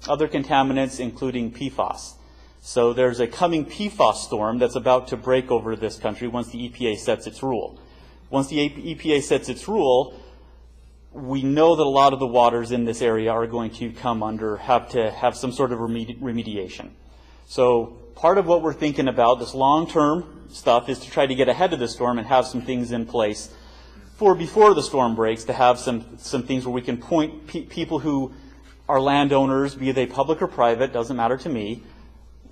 Speaker 10: other contaminants, including PFAS. So there's a coming PFAS storm that's about to break over this country once the EPA sets its rule. Once the EPA sets its rule, we know that a lot of the waters in this area are going to have to have some sort of remediation. So part of what we're thinking about, this long-term stuff, is to try to get ahead of the storm and have some things in place for before the storm breaks, to have some things where we can point people who are landowners, be they public or private, doesn't matter to me,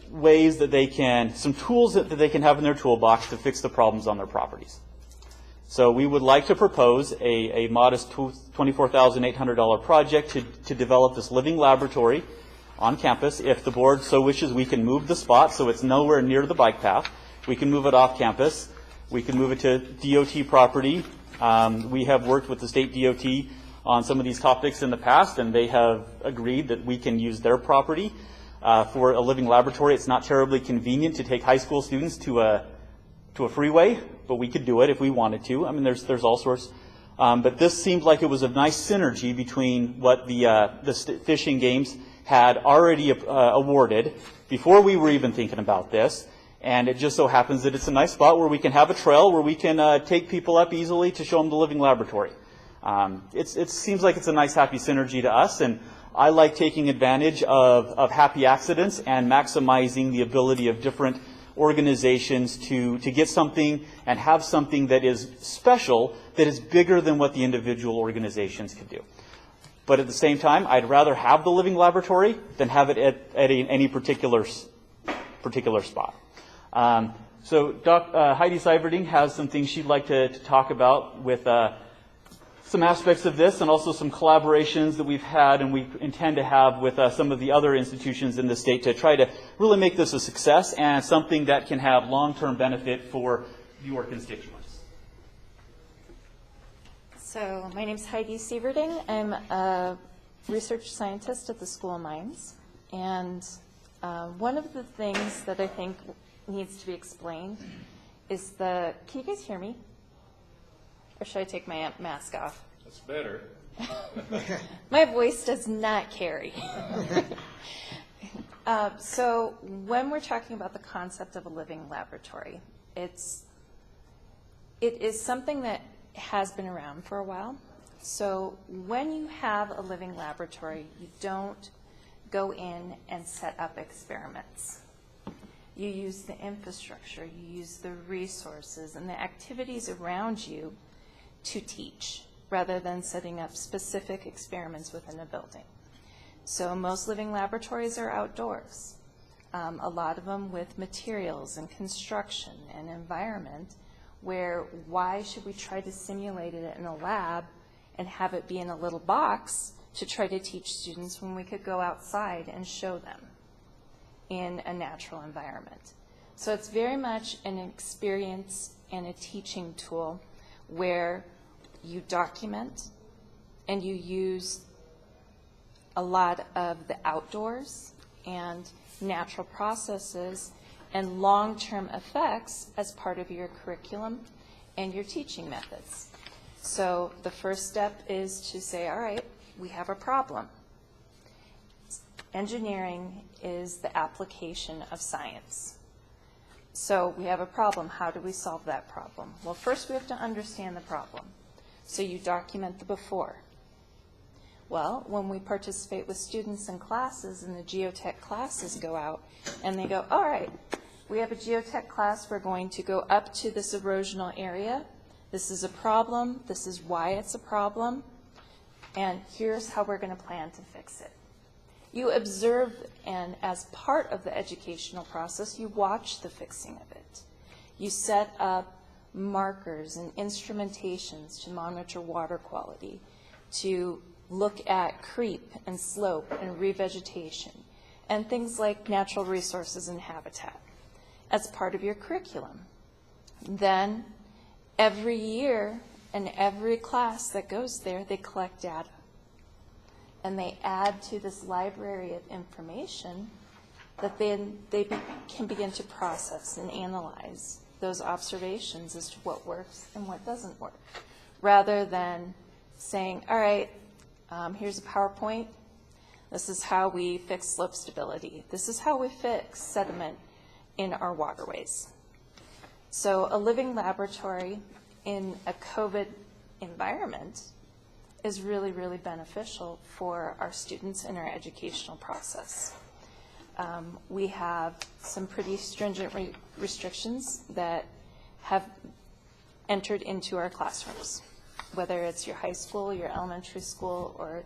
Speaker 10: ways that they can, some tools that they can have in their toolbox to fix the problems on their properties. So we would like to propose a modest $24,800 project to develop this living laboratory on campus. If the board so wishes, we can move the spot so it's nowhere near the bike path. We can move it off campus. We can move it to DOT property. We have worked with the state DOT on some of these topics in the past, and they have agreed that we can use their property for a living laboratory. It's not terribly convenient to take high school students to a freeway, but we could do it if we wanted to. I mean, there's all sorts. But this seemed like it was a nice synergy between what the fishing games had already awarded before we were even thinking about this. And it just so happens that it's a nice spot where we can have a trail where we can take people up easily to show them the living laboratory. It seems like it's a nice, happy synergy to us, and I like taking advantage of happy accidents and maximizing the ability of different organizations to get something and have something that is special, that is bigger than what the individual organizations can do. But at the same time, I'd rather have the living laboratory than have it at any particular spot. So Heidi Seiverding has some things she'd like to talk about with some aspects of this, and also some collaborations that we've had and we intend to have with some of the other institutions in the state to try to really make this a success and something that can have long-term benefit for your constituents.
Speaker 11: So my name's Heidi Seiverding. I'm a research scientist at the School of Mines. And one of the things that I think needs to be explained is can you guys hear me? Or should I take my mask off?
Speaker 4: That's better.
Speaker 11: My voice does not carry. So when we're talking about the concept of a living laboratory, it is something that has been around for a while. So when you have a living laboratory, you don't go in and set up experiments. You use the infrastructure, you use the resources and the activities around you to teach, rather than setting up specific experiments within a building. So most living laboratories are outdoors, a lot of them with materials and construction and environment, where why should we try to simulate it in a lab and have it be in a little box to try to teach students when we could go outside and show them in a natural environment? So it's very much an experience and a teaching tool where you document and you use a lot of the outdoors and natural processes and long-term effects as part of your curriculum and your teaching methods. So the first step is to say, all right, we have a problem. Engineering is the application of science. So we have a problem. How do we solve that problem? Well, first we have to understand the problem. So you document the before. Well, when we participate with students in classes and the geotech classes go out and they go, all right, we have a geotech class, we're going to go up to this erosional area. This is a problem, this is why it's a problem, and here's how we're going to plan to fix it. You observe, and as part of the educational process, you watch the fixing of it. You set up markers and instrumentations to monitor water quality, to look at creep and slope and revegetation, and things like natural resources and habitat as part of your curriculum. Then every year and every class that goes there, they collect data. And they add to this library of information that then they can begin to process and analyze those observations as to what works and what doesn't work, rather than saying, all right, here's a PowerPoint. This is how we fix slope stability. This is how we fix sediment in our waterways. So a living laboratory in a COVID environment is really, really beneficial for our students in our educational process. We have some pretty stringent restrictions that have entered into our classrooms, whether it's your high school, your elementary school, or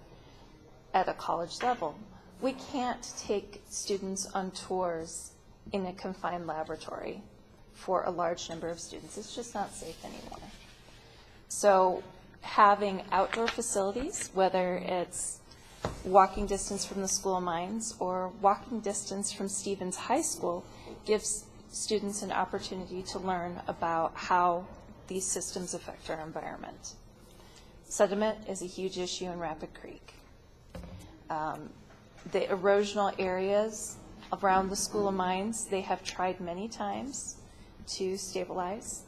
Speaker 11: at a college level. We can't take students on tours in a confined laboratory for a large number of students. It's just not safe anymore. So having outdoor facilities, whether it's walking distance from the School of Mines or walking distance from Stevens High School, gives students an opportunity to learn about how these systems affect our environment. Sediment is a huge issue in Rapid Creek. The erosional areas around the School of Mines, they have tried many times to stabilize.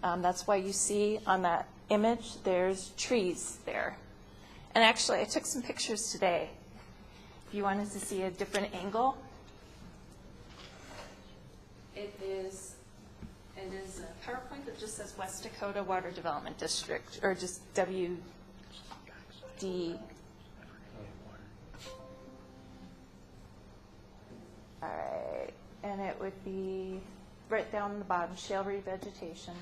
Speaker 11: That's why you see on that image, there's trees there. And actually, I took some pictures today. If you wanted to see a different angle, it is a PowerPoint that just says West Dakota Water Development District, or just D. All right, and it would be right down the bottom, shale revegetation.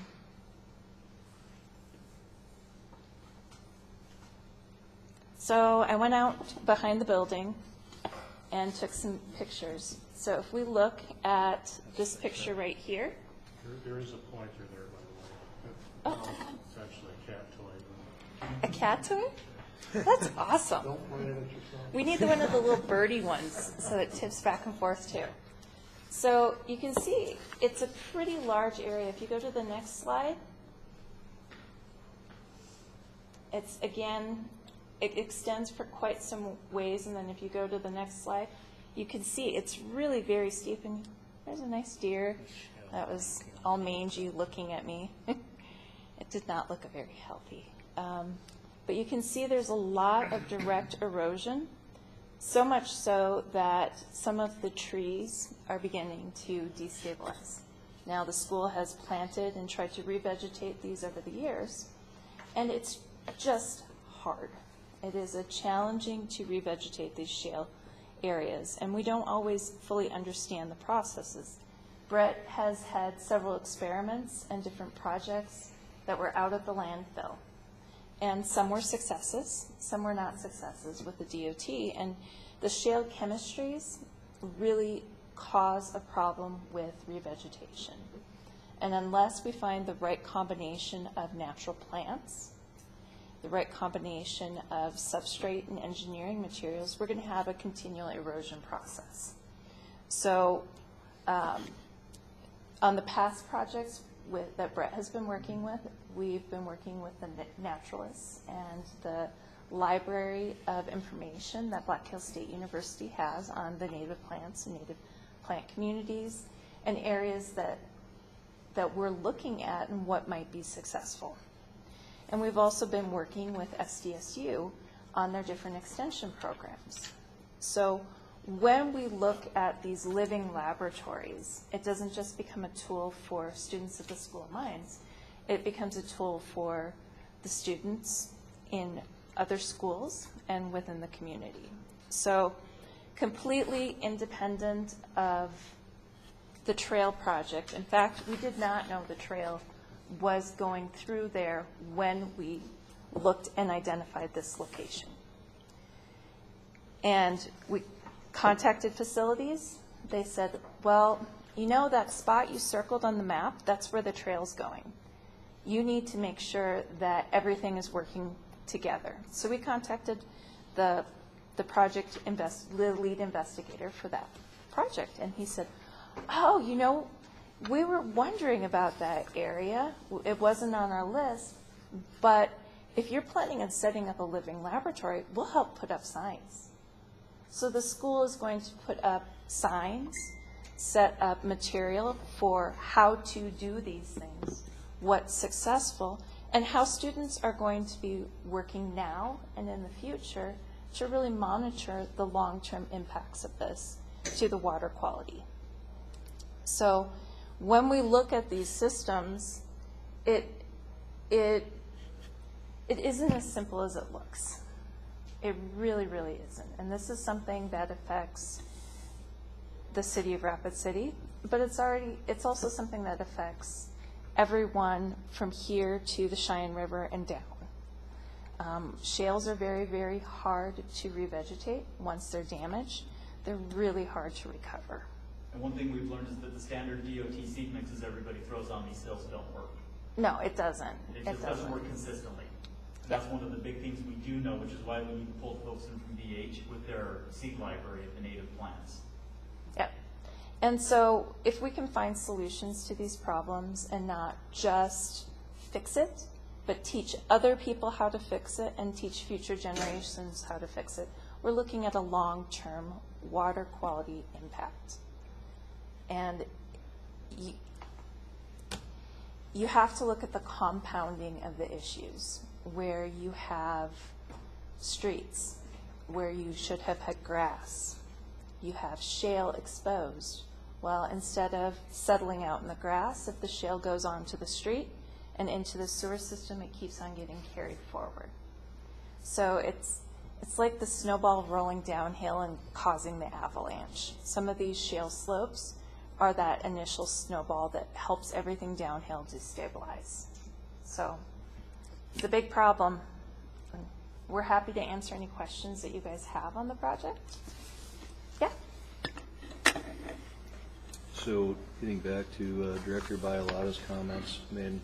Speaker 11: So I went out behind the building and took some pictures. So if we look at this picture right here.
Speaker 3: There is a pointer there, by the way.
Speaker 11: Oh,
Speaker 3: It's actually a cat toy.
Speaker 11: a cat toy? That's awesome.
Speaker 1: Don't point it at yourself.
Speaker 11: We need one of the little birdie ones so it tips back and forth too. So you can see it's a pretty large area. If you go to the next slide, it's again, it extends for quite some ways. And then if you go to the next slide, you can see it's really very steep. And there's a nice deer that was all mangy looking at me. It did not look very healthy. But you can see there's a lot of direct erosion, so much so that some of the trees are beginning to destabilize. Now the school has planted and tried to revegetate these over the years, and it's just hard. It is challenging to revegetate these shale areas, and we don't always fully understand the processes. Brett has had several experiments and different projects that were out of the landfill. And some were successes, some were not successes with the DOT. And the shale chemistries really cause a problem with revegetation. And unless we find the right combination of natural plants, the right combination of substrate and engineering materials, we're going to have a continual erosion process. So on the past projects that Brett has been working with, we've been working with the naturalists and the library of information that Black Hills State University has on the native plants and native plant communities and areas that we're looking at and what might be successful. And we've also been working with SDSU on their different extension programs. So when we look at these living laboratories, it doesn't just become a tool for students at the School of Mines. It becomes a tool for the students in other schools and within the community. So completely independent of the trail project. In fact, we did not know the trail was going through there when we looked and identified this location. And we contacted facilities. They said, well, you know that spot you circled on the map, that's where the trail's going. You need to make sure that everything is working together. So we contacted the lead investigator for that project, and he said, oh, you know, we were wondering about that area. It wasn't on our list, but if you're planning on setting up a living laboratory, we'll help put up signs. So the school is going to put up signs, set up material for how to do these things, what's successful, and how students are going to be working now and in the future to really monitor the long-term impacts of this to the water quality. So when we look at these systems, it isn't as simple as it looks. It really, really isn't. And this is something that affects the city of Rapid City, but it's also something that affects everyone from here to the Cheyenne River and down. Shales are very, very hard to revegetate. Once they're damaged, they're really hard to recover.
Speaker 10: And one thing we've learned is that the standard DOT seed mixes everybody throws on these hills don't work.
Speaker 11: No, it doesn't.
Speaker 10: It just doesn't work consistently. That's one of the big things we do know, which is why we need to pull folks in from BH with their seed library of the native plants.
Speaker 11: Yep. And so if we can find solutions to these problems and not just fix it, but teach other people how to fix it and teach future generations how to fix it, we're looking at a long-term water quality impact. And you have to look at the compounding of the issues, where you have streets where you should have had grass. You have shale exposed. Well, instead of settling out in the grass, if the shale goes onto the street and into the sewer system, it keeps on getting carried forward. So it's like the snowball rolling downhill and causing the avalanche. Some of these shale slopes are that initial snowball that helps everything downhill destabilize. So it's a big problem. We're happy to answer any questions that you guys have on the project. Yeah?
Speaker 7: So getting back to Director Bialotta's comments, I mean,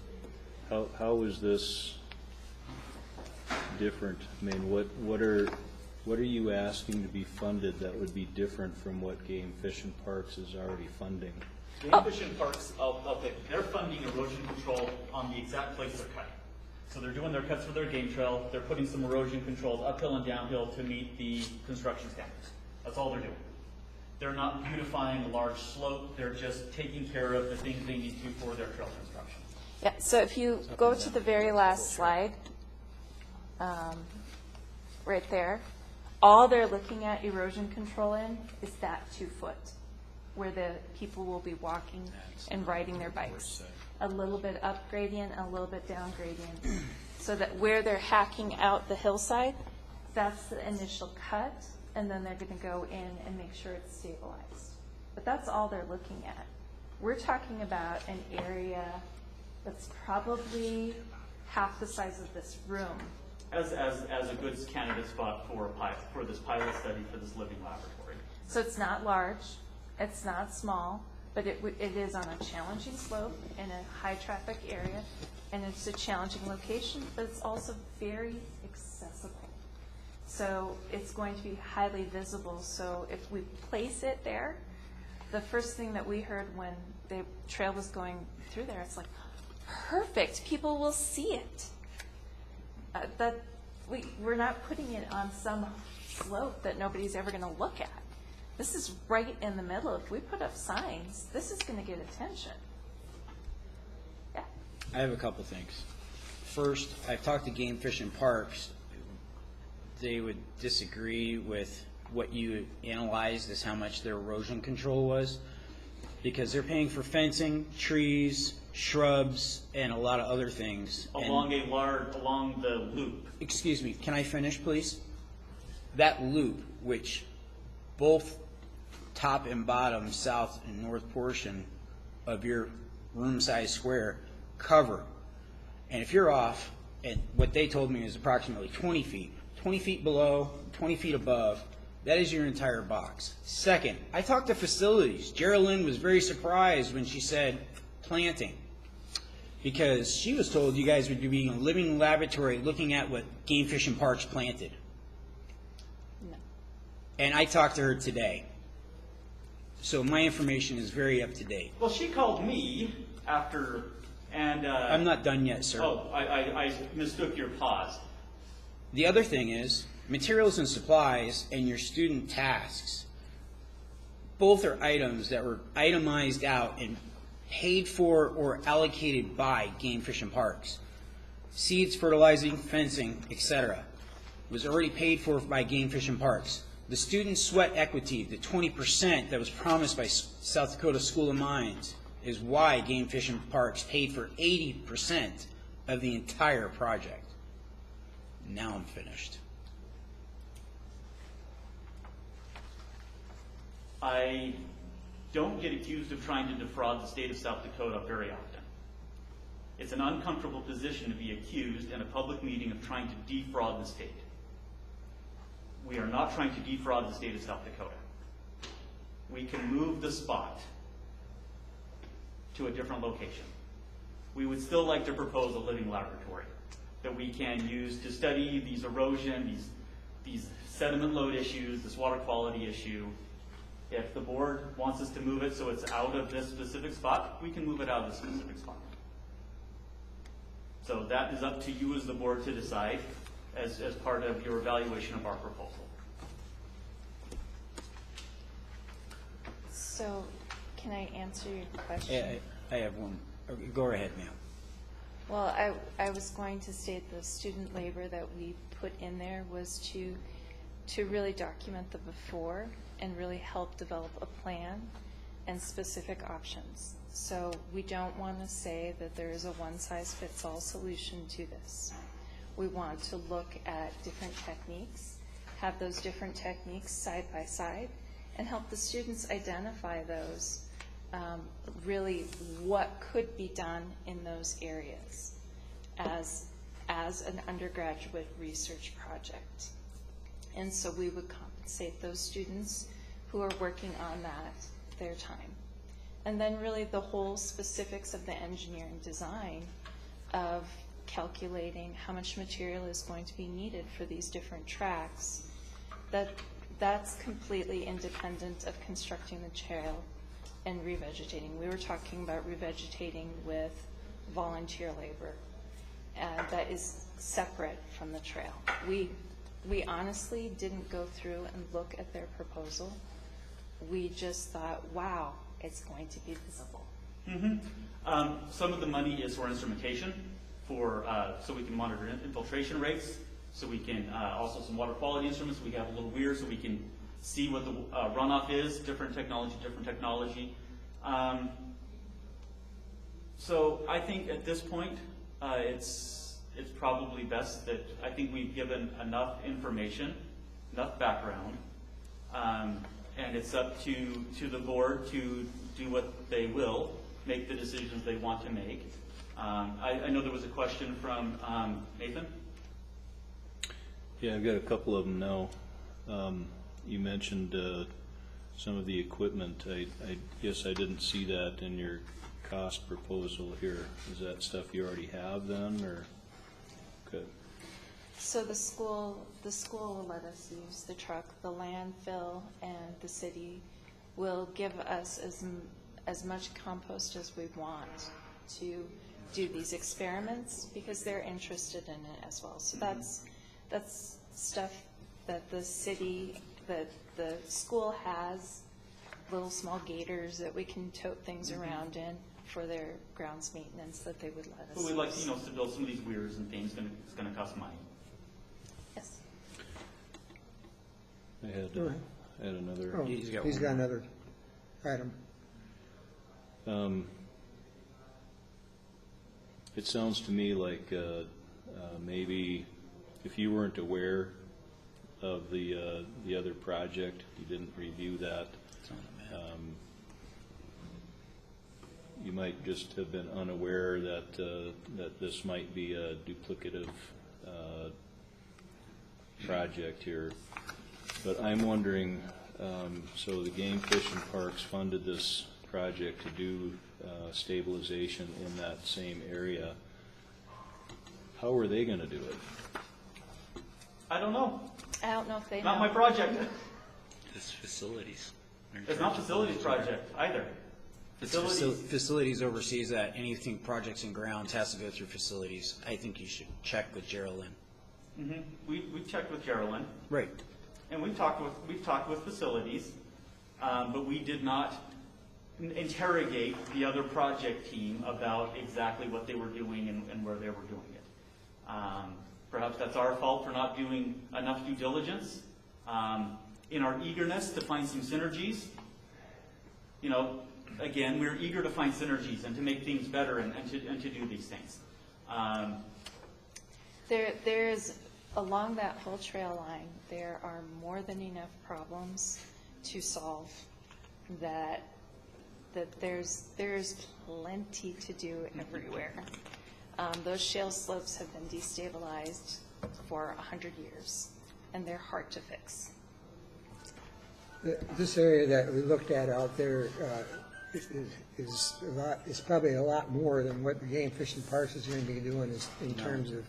Speaker 7: how is this different? I mean, what are you asking to be funded that would be different from what Game Fish and Parks is already funding?
Speaker 10: Game Fish and Parks, I'll pick, they're funding erosion control on the exact place they're cutting. So they're doing their cuts for their game trail, they're putting some erosion controls uphill and downhill to meet the construction standards. That's all they're doing. They're not beautifying a large slope, they're just taking care of the things they need to for their trail construction.
Speaker 11: Yeah, so if you go to the very last slide, right there, all they're looking at erosion control in is that 2 foot where the people will be walking and riding their bikes. A little bit up gradient, a little bit down gradient. So that where they're hacking out the hillside, that's the initial cut, and then they're going to go in and make sure it's stabilized. But that's all they're looking at. We're talking about an area that's probably half the size of this room.
Speaker 10: As a good candidate spot for this pilot study for this living laboratory.
Speaker 11: So it's not large, it's not small, but it is on a challenging slope in a high traffic area, and it's a challenging location, but it's also very accessible. So it's going to be highly visible. So if we place it there, the first thing that we heard when the trail was going through there, it's like, perfect, people will see it. We're not putting it on some slope that nobody's ever going to look at. This is right in the middle. If we put up signs, this is going to get attention. Yeah.
Speaker 2: I have a couple things. First, I've talked to Game Fish and Parks. They would disagree with what you analyzed as how much their erosion control was, because they're paying for fencing, trees, shrubs, and a lot of other things.
Speaker 10: Along the loop.
Speaker 2: Excuse me, can I finish, please? That loop, which both top and bottom, south and north portion of your room size square cover. And if you're off, and what they told me is approximately 20 feet below, 20 feet above, that is your entire box. Second, I talked to facilities. Geraldine was very surprised when she said planting, because she was told you guys would be being a living laboratory looking at what Game Fish and Parks planted.
Speaker 11: No.
Speaker 2: And I talked to her today. So my information is very up to date.
Speaker 10: Well, she called me after, and
Speaker 2: I'm not done yet, sir.
Speaker 10: Oh, I mistook your pause.
Speaker 2: The other thing is, materials and supplies and your student tasks, both are items that were itemized out and paid for or allocated by Game Fish and Parks. Seeds, fertilizing, fencing, etc. was already paid for by Game Fish and Parks. The student sweat equity, the 20% that was promised by South Dakota School of Mines, is why Game Fish and Parks paid for 80% of the entire project. Now I'm finished.
Speaker 10: I don't get accused of trying to defraud the state of South Dakota very often. It's an uncomfortable position to be accused in a public meeting of trying to defraud the state. We are not trying to defraud the state of South Dakota. We can move the spot to a different location. We would still like to propose a living laboratory that we can use to study these erosion, these sediment load issues, this water quality issue. If the board wants us to move it so it's out of this specific spot, we can move it out of this specific spot. So that is up to you as the board to decide as part of your evaluation of our proposal.
Speaker 11: So can I answer your question?
Speaker 2: I have one. Okay, go ahead, ma'am.
Speaker 11: Well, I was going to state the student labor that we put in there was to really document the before and really help develop a plan and specific options. So we don't want to say that there is a one-size-fits-all solution to this. We want to look at different techniques, have those different techniques side by side, and help the students identify those, really what could be done in those areas as an undergraduate research project. And so we would compensate those students who are working on that, their time. And then really the whole specifics of the engineering design of calculating how much material is going to be needed for these different tracks, that's completely independent of constructing the trail and revegetating. We were talking about revegetating with volunteer labor, and that is separate from the trail. We honestly didn't go through and look at their proposal. We just thought, wow, it's going to be visible.
Speaker 10: Some of the money is for instrumentation, so we can monitor infiltration rates, so we can, also some water quality instruments. We have a little weir so we can see what the runoff is, different technology. So I think at this point, it's probably best that I think we've given enough information, enough background, and it's up to the board to do what they will, make the decisions they want to make. I know there was a question from Nathan.
Speaker 7: Yeah, I've got a couple of them now. You mentioned some of the equipment. I guess I didn't see that in your cost proposal here. Is that stuff you already have then, or? Good.
Speaker 11: So the school will let us use the truck. The landfill and the city will give us as much compost as we want to do these experiments, because they're interested in it as well. So that's stuff that the city, that the school has, little small gators that we can tote things around in for their grounds maintenance that they would let us.
Speaker 10: But we'd like to build some of these weirs and things. It's going to cost money.
Speaker 11: Yes.
Speaker 7: I had another.
Speaker 1: Oh, he's got another item.
Speaker 7: It sounds to me like maybe if you weren't aware of the other project, you didn't review that, you might just have been unaware that that this might be a duplicative project here. But I'm wondering, so the Game Fish and Parks funded this project to do stabilization in that same area. How are they going to do it?
Speaker 10: I don't know.
Speaker 11: I don't know if they know.
Speaker 10: Not my project.
Speaker 2: It's facilities.
Speaker 10: It's not facilities project either.
Speaker 2: Facilities oversees that. Anything projects and grounds has to go through facilities. I think you should check with Geraldine.
Speaker 10: Mm-hmm. We checked with Geraldine.
Speaker 2: Right.
Speaker 10: And we've talked with facilities, but we did not interrogate the other project team about exactly what they were doing and where they were doing it. Perhaps that's our fault for not doing enough due diligence. In our eagerness to find some synergies, again, we're eager to find synergies and to make things better and to do these things.
Speaker 11: There's, along that whole trail line, there are more than enough problems to solve that there's plenty to do everywhere. Those shale slopes have been destabilized for 100 years, and they're hard to fix.
Speaker 1: This area that we looked at out there is probably a lot more than what the Game Fish and Parks is going to be doing in terms of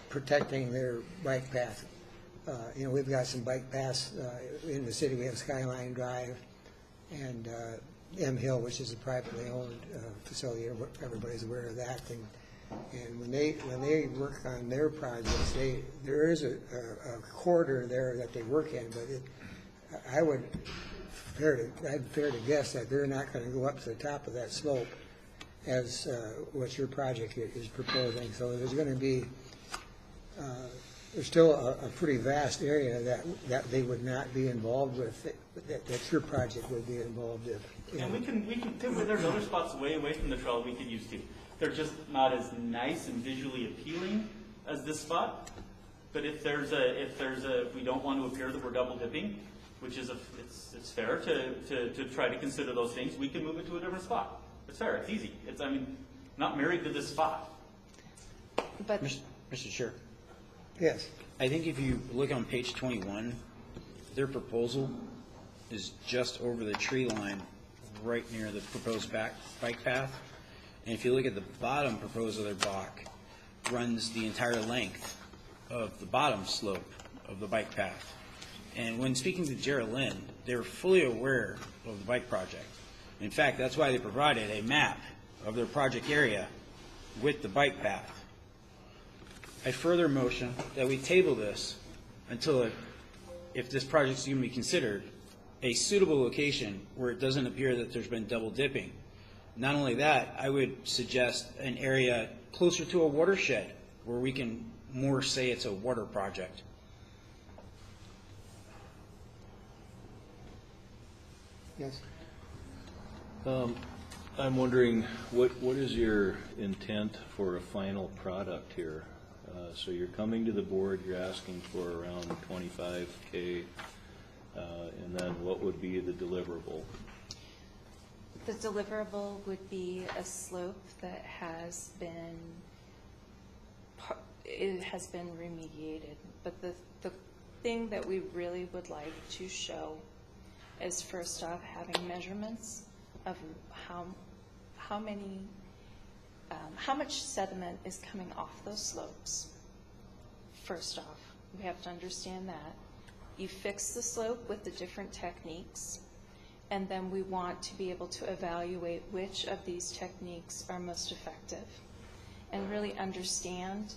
Speaker 1: protecting their bike path. We've got some bike paths in the city. We have Skyline Drive and M Hill, which is a privately owned facility. Everybody's aware of that thing. And when they work on their projects, there is a corridor there that they work in, but I'd fair to guess that they're not going to go up to the top of that slope as what your project is proposing. So there's going to be there's still a pretty vast area that they would not be involved with, that your project would be involved in.
Speaker 10: And we can too, there's other spots way away from the trail we could use too. They're just not as nice and visually appealing as this spot. But if we don't want to appear that we're double dipping, which is it's fair to try to consider those things, we can move it to a different spot. It's fair, it's easy. Not married to this spot.
Speaker 11: But
Speaker 2: Mr. Chair,
Speaker 1: Yes.
Speaker 2: I think if you look on page 21, their proposal is just over the tree line, right near the proposed bike path. And if you look at the bottom proposal, their block runs the entire length of the bottom slope of the bike path. And when speaking to Jared Lynn, they were fully aware of the bike project. In fact, that's why they provided a map of their project area with the bike path. I further motion that we table this until, if this project is going to be considered, a suitable location where it doesn't appear that there's been double dipping. Not only that, I would suggest an area closer to a watershed where we can more say it's a water project.
Speaker 1: Yes.
Speaker 7: I'm wondering, what is your intent for a final product here? So you're coming to the board, you're asking for around $25K, and then what would be the deliverable?
Speaker 11: the deliverable would be a slope that has been remediated. But the thing that we really would like to show is, first off, having measurements of how much sediment is coming off those slopes. First off, we have to understand that. You fix the slope with the different techniques, and then we want to be able to evaluate which of these techniques are most effective and really understand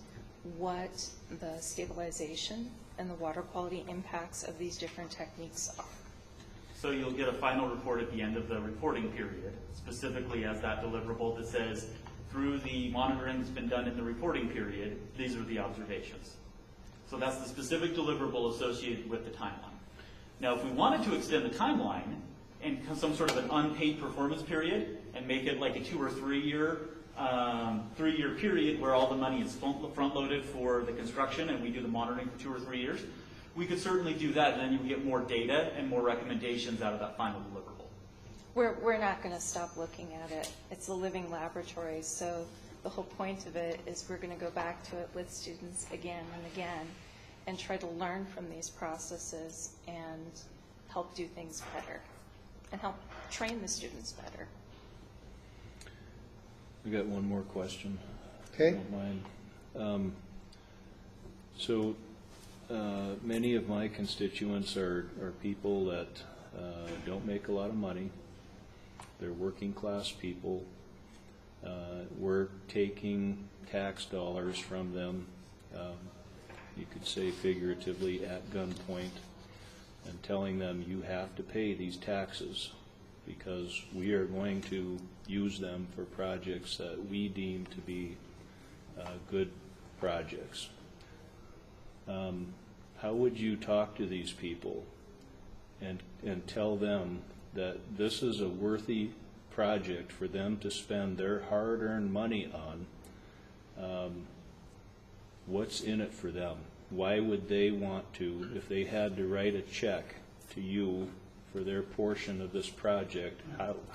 Speaker 11: what the stabilization and the water quality impacts of these different techniques are.
Speaker 10: So you'll get a final report at the end of the reporting period, specifically as that deliverable that says, through the monitoring that's been done in the reporting period, these are the observations. So that's the specific deliverable associated with the timeline. Now, if we wanted to extend the timeline and some sort of an unpaid performance period and make it like a 2 or 3 year period where all the money is front-loaded for the construction and we do the monitoring for 2 or 3 years, we could certainly do that, and then you would get more data and more recommendations out of that final deliverable.
Speaker 11: We're not going to stop looking at it. It's a living laboratory, so the whole point of it is we're going to go back to it with students again and again and try to learn from these processes and help do things better and help train the students better.
Speaker 7: We got one more question.
Speaker 1: Okay.
Speaker 7: If you don't mind. So many of my constituents are people that don't make a lot of money. They're working class people. We're taking tax dollars from them, you could say figuratively, at gunpoint, and telling them you have to pay these taxes because we are going to use them for projects that we deem to be good projects. How would you talk to these people and tell them that this is a worthy project for them to spend their hard-earned money on? What's in it for them? Why would they want to, if they had to write a check to you for their portion of this project,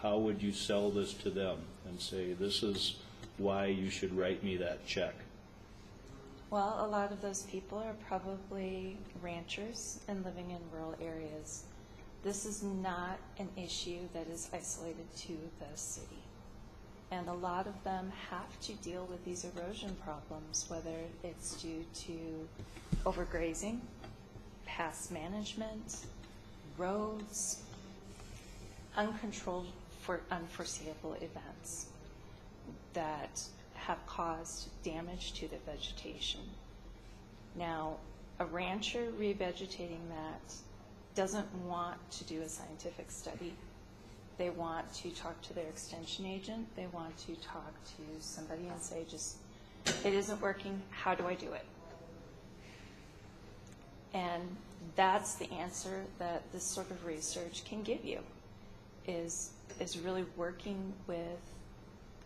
Speaker 7: how would you sell this to them and say, this is why you should write me that check?
Speaker 11: Well, a lot of those people are probably ranchers and living in rural areas. This is not an issue that is isolated to the city. And a lot of them have to deal with these erosion problems, whether it's due to overgrazing, past management, roads, uncontrolled for unforeseeable events that have caused damage to the vegetation. Now, a rancher revegetating that doesn't want to do a scientific study. They want to talk to their extension agent. They want to talk to somebody and say, just, it isn't working, how do I do it? And that's the answer that this sort of research can give you, is really working with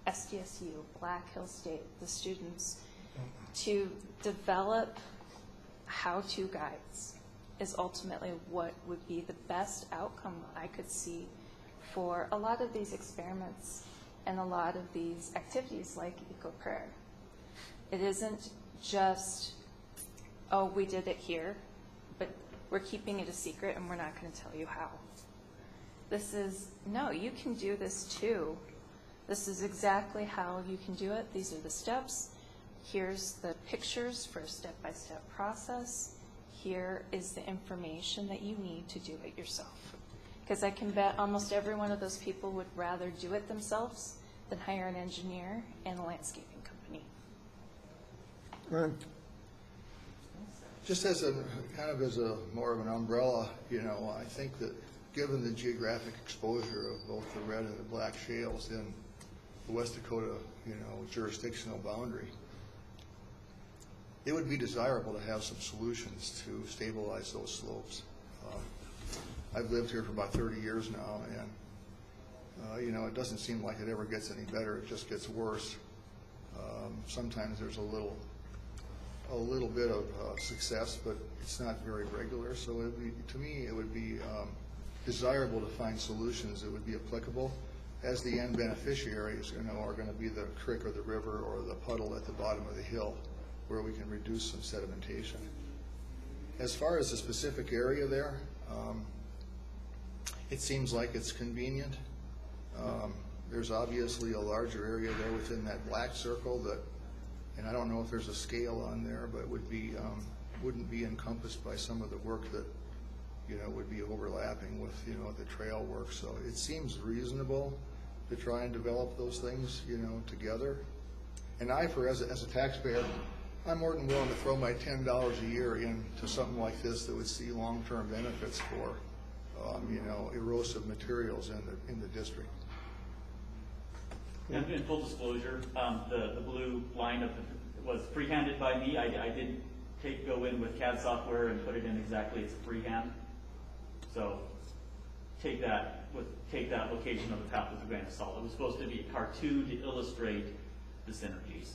Speaker 11: SDSU, Black Hill State, the students, To develop how-to guides is ultimately what would be the best outcome I could see for a lot of these experiments and a lot of these activities like EcoPrayer. It isn't just, oh, we did it here, but we're keeping it a secret and we're not going to tell you how. This is, no, you can do this too. This is exactly how you can do it. These are the steps. Here's the pictures for a step-by-step process. Here is the information that you need to do it yourself. Because I can bet almost every one of those people would rather do it themselves than hire an engineer and a landscaping company.
Speaker 1: Ron?
Speaker 9: Just as a, kind of as a more of an umbrella, you know, I think that given the geographic exposure of both the red and the black shales in the West Dakota, you know, jurisdictional boundary, it would be desirable to have some solutions to stabilize those slopes. I've lived here for about 30 years now, and you know, it doesn't seem like it ever gets any better. It just gets worse. Sometimes there's a little bit of success, but it's not very regular. So it would be, to me, it would be desirable to find solutions that would be applicable, as the end beneficiaries, you know, are going to be the creek or the river or the puddle at the bottom of the hill, where we can reduce some sedimentation. As far as the specific area there, it seems like it's convenient. There's obviously a larger area there within that black circle that, and I don't know if there's a scale on there, but would be wouldn't be encompassed by some of the work that, you know, would be overlapping with, you know, the trail work. So it seems reasonable to try and develop those things, you know, together. And as a taxpayer, I'm more than willing to throw my $10 a year into something like this that would see long-term benefits for, you know, erosive materials in the district.
Speaker 10: And in full disclosure, the blue line was freehanded by me. I didn't go in with CAD software and put it in exactly. It's a freehand. So take that location of the path with a grain of salt. It was supposed to be a cartoon to illustrate the synergies.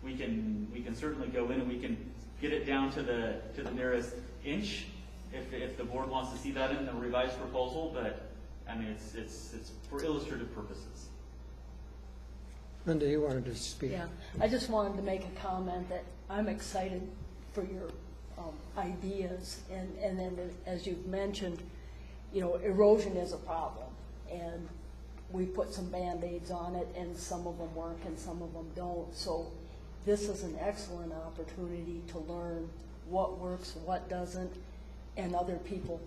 Speaker 10: We can certainly go in and we can get it down to the nearest inch if the board wants to see that in the revised proposal. But I mean, it's for illustrative purposes.
Speaker 1: Linda, you wanted to speak?
Speaker 5: Yeah, I just wanted to make a comment that I'm excited for your ideas, and then as you've mentioned, you know, erosion is a problem, and we put some Band-Aids on it, and some of them work and some of them don't. So this is an excellent opportunity to learn what works, what doesn't, and other people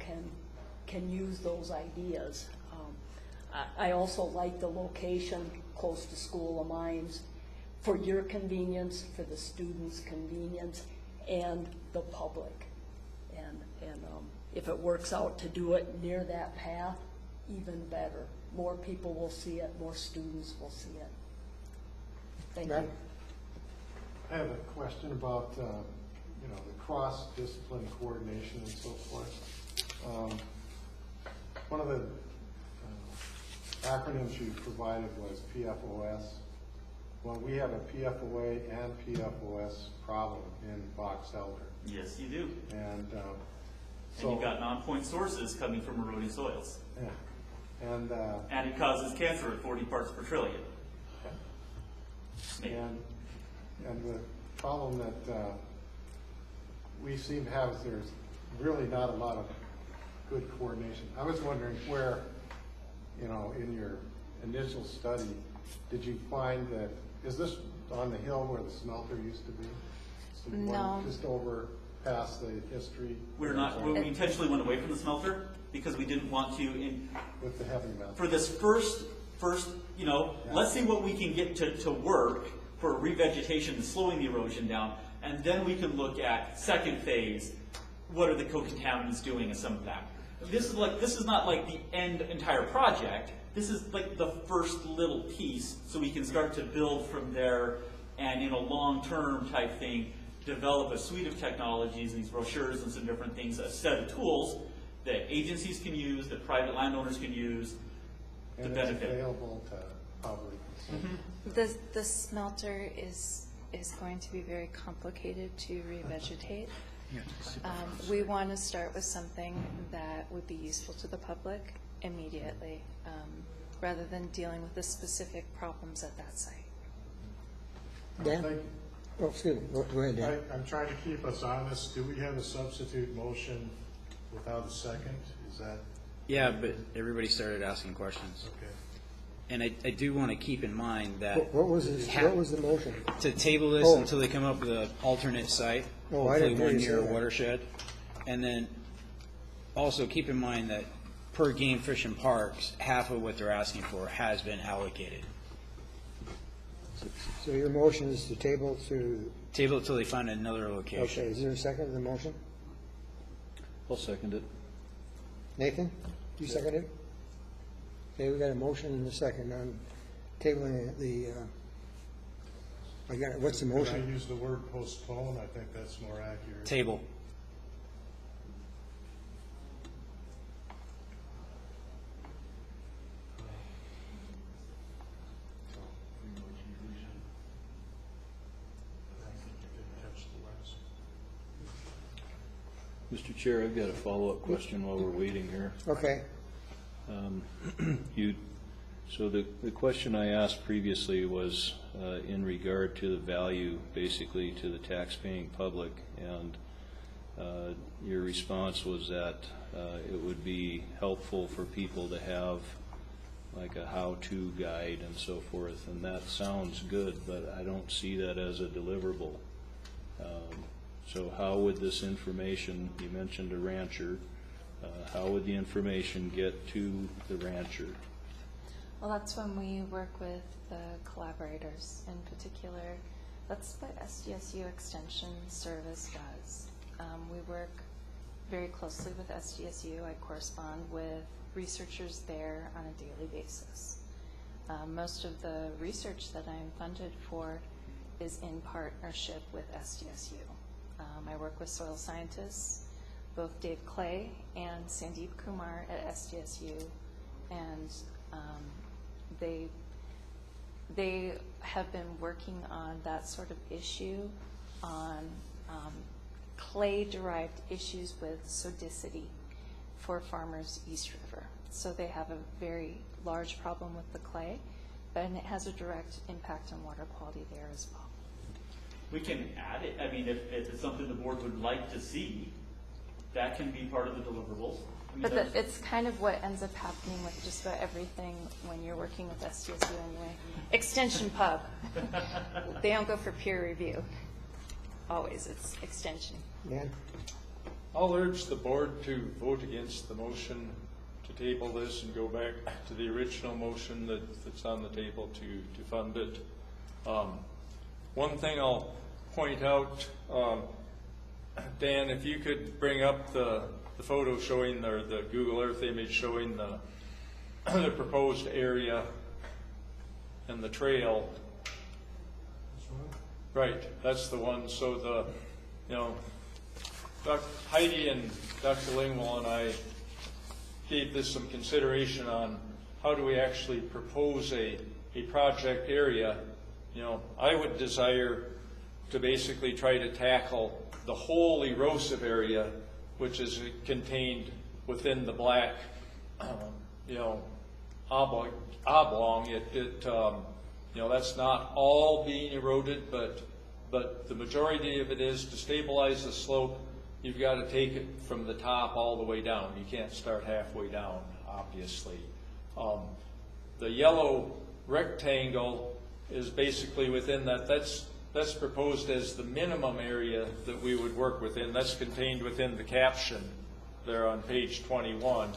Speaker 5: can use those ideas. I also like the location close to School of Mines for your convenience, for the students' convenience, and the public. And if it works out to do it near that path, even better. More people will see it, more students will see it. Thank you.
Speaker 6: I have a question about, you know, the cross-discipline coordination and so forth. One of the acronyms you provided was PFOS. Well, we have a PFOA and PFOS problem in Box Elder.
Speaker 10: Yes, you do.
Speaker 6: And
Speaker 10: And you've got non-point sources coming from eroding soils.
Speaker 6: yeah.
Speaker 10: And it causes cancer at 40 parts per trillion. Maybe.
Speaker 6: And the problem that we seem to have is there's really not a lot of good coordination. I was wondering where, you know, in your initial study, did you find that, is this on the hill where the smelter used to be? So
Speaker 11: No.
Speaker 6: Just over past the history?
Speaker 10: We intentionally went away from the smelter because we didn't want to,
Speaker 6: With the heavy metal?
Speaker 10: for this first, you know, let's see what we can get to work for revegetation and slowing the erosion down, and then we can look at second phase, what are the co-contaminants doing and some of that. This is not like the entire project. This is like the first little piece, so we can start to build from there, and in a long-term type thing, develop a suite of technologies and these brochures and some different things, a set of tools that agencies can use, that private landowners can use to
Speaker 6: And
Speaker 10: benefit.
Speaker 6: it's available to public.
Speaker 11: The smelter is is going to be very complicated to revegetate. We want to start with something that would be useful to the public immediately, rather than dealing with the specific problems at that site.
Speaker 1: Dan?
Speaker 3: Thank you.
Speaker 1: Oh, excuse me, go ahead, Dan.
Speaker 3: I'm trying to keep us honest. Do we have a substitute motion without a second? Is that,
Speaker 2: Yeah, but everybody started asking questions.
Speaker 3: okay?
Speaker 2: And I do want to keep in mind that
Speaker 1: What was the motion?
Speaker 2: to table this
Speaker 1: Oh.
Speaker 2: until they come up with an alternate site,
Speaker 1: Oh, I
Speaker 2: hopefully
Speaker 1: didn't hear you
Speaker 2: 1
Speaker 1: say
Speaker 2: year
Speaker 1: that.
Speaker 2: watershed. And then also keep in mind that per game fish and parks, half of what they're asking for has been allocated.
Speaker 1: So your motion is to table to,
Speaker 2: Table it till they find another location.
Speaker 1: okay, is there a second to the motion?
Speaker 7: I'll second it.
Speaker 1: Nathan, you second it? Okay, we got a motion and a second on tabling the, I got it, what's the
Speaker 3: Could I
Speaker 1: motion?
Speaker 3: use the word postpone? I think that's more accurate.
Speaker 2: Table.
Speaker 7: Mr. Chair, I've got a follow-up question while we're waiting here.
Speaker 1: Okay,
Speaker 7: So the question I asked previously was in regard to the value, basically, to the tax-paying public, and your response was that it would be helpful for people to have like a how-to guide and so forth, and that sounds good, but I don't see that as a deliverable. So how would this information, you mentioned a rancher, how would the information get to the rancher?
Speaker 11: Well, that's when we work with the collaborators in particular. That's what SDSU Extension Service does. We work very closely with SDSU. I correspond with researchers there on a daily basis. Most of the research that I'm funded for is in partnership with SDSU. I work with soil scientists, both Dave Clay and Sandeep Kumar at SDSU, and they have been working on that sort of issue on clay-derived issues with sodicity for farmers East River. So they have a very large problem with the clay, and it has a direct impact on water quality there as well.
Speaker 10: We can add it, I mean, if it's something the board would like to see, that can be part of the deliverables. I mean,
Speaker 11: But it's kind of what ends up happening with just about everything when you're working with SDSU anyway. Extension Pub. They don't go for peer review. Always, it's extension.
Speaker 1: Dan?
Speaker 4: I'll urge the board to vote against the motion to table this and go back to the original motion that's on the table to fund it. One thing I'll point out, Dan, if you could bring up the photo showing, or the Google Earth image showing the the proposed area and the trail. Right, that's the one. So Heidi and Dr. Lingwall and I gave this some consideration on how do we actually propose a project area. I would desire to basically try to tackle the whole erosive area, which is contained within the black, oblong. That's not all being eroded, but the majority of it is. To stabilize the slope, you've got to take it from the top all the way down. You can't start halfway down, obviously. The yellow rectangle is basically within that. That's proposed as the minimum area that we would work within. That's contained within the caption there on page 21.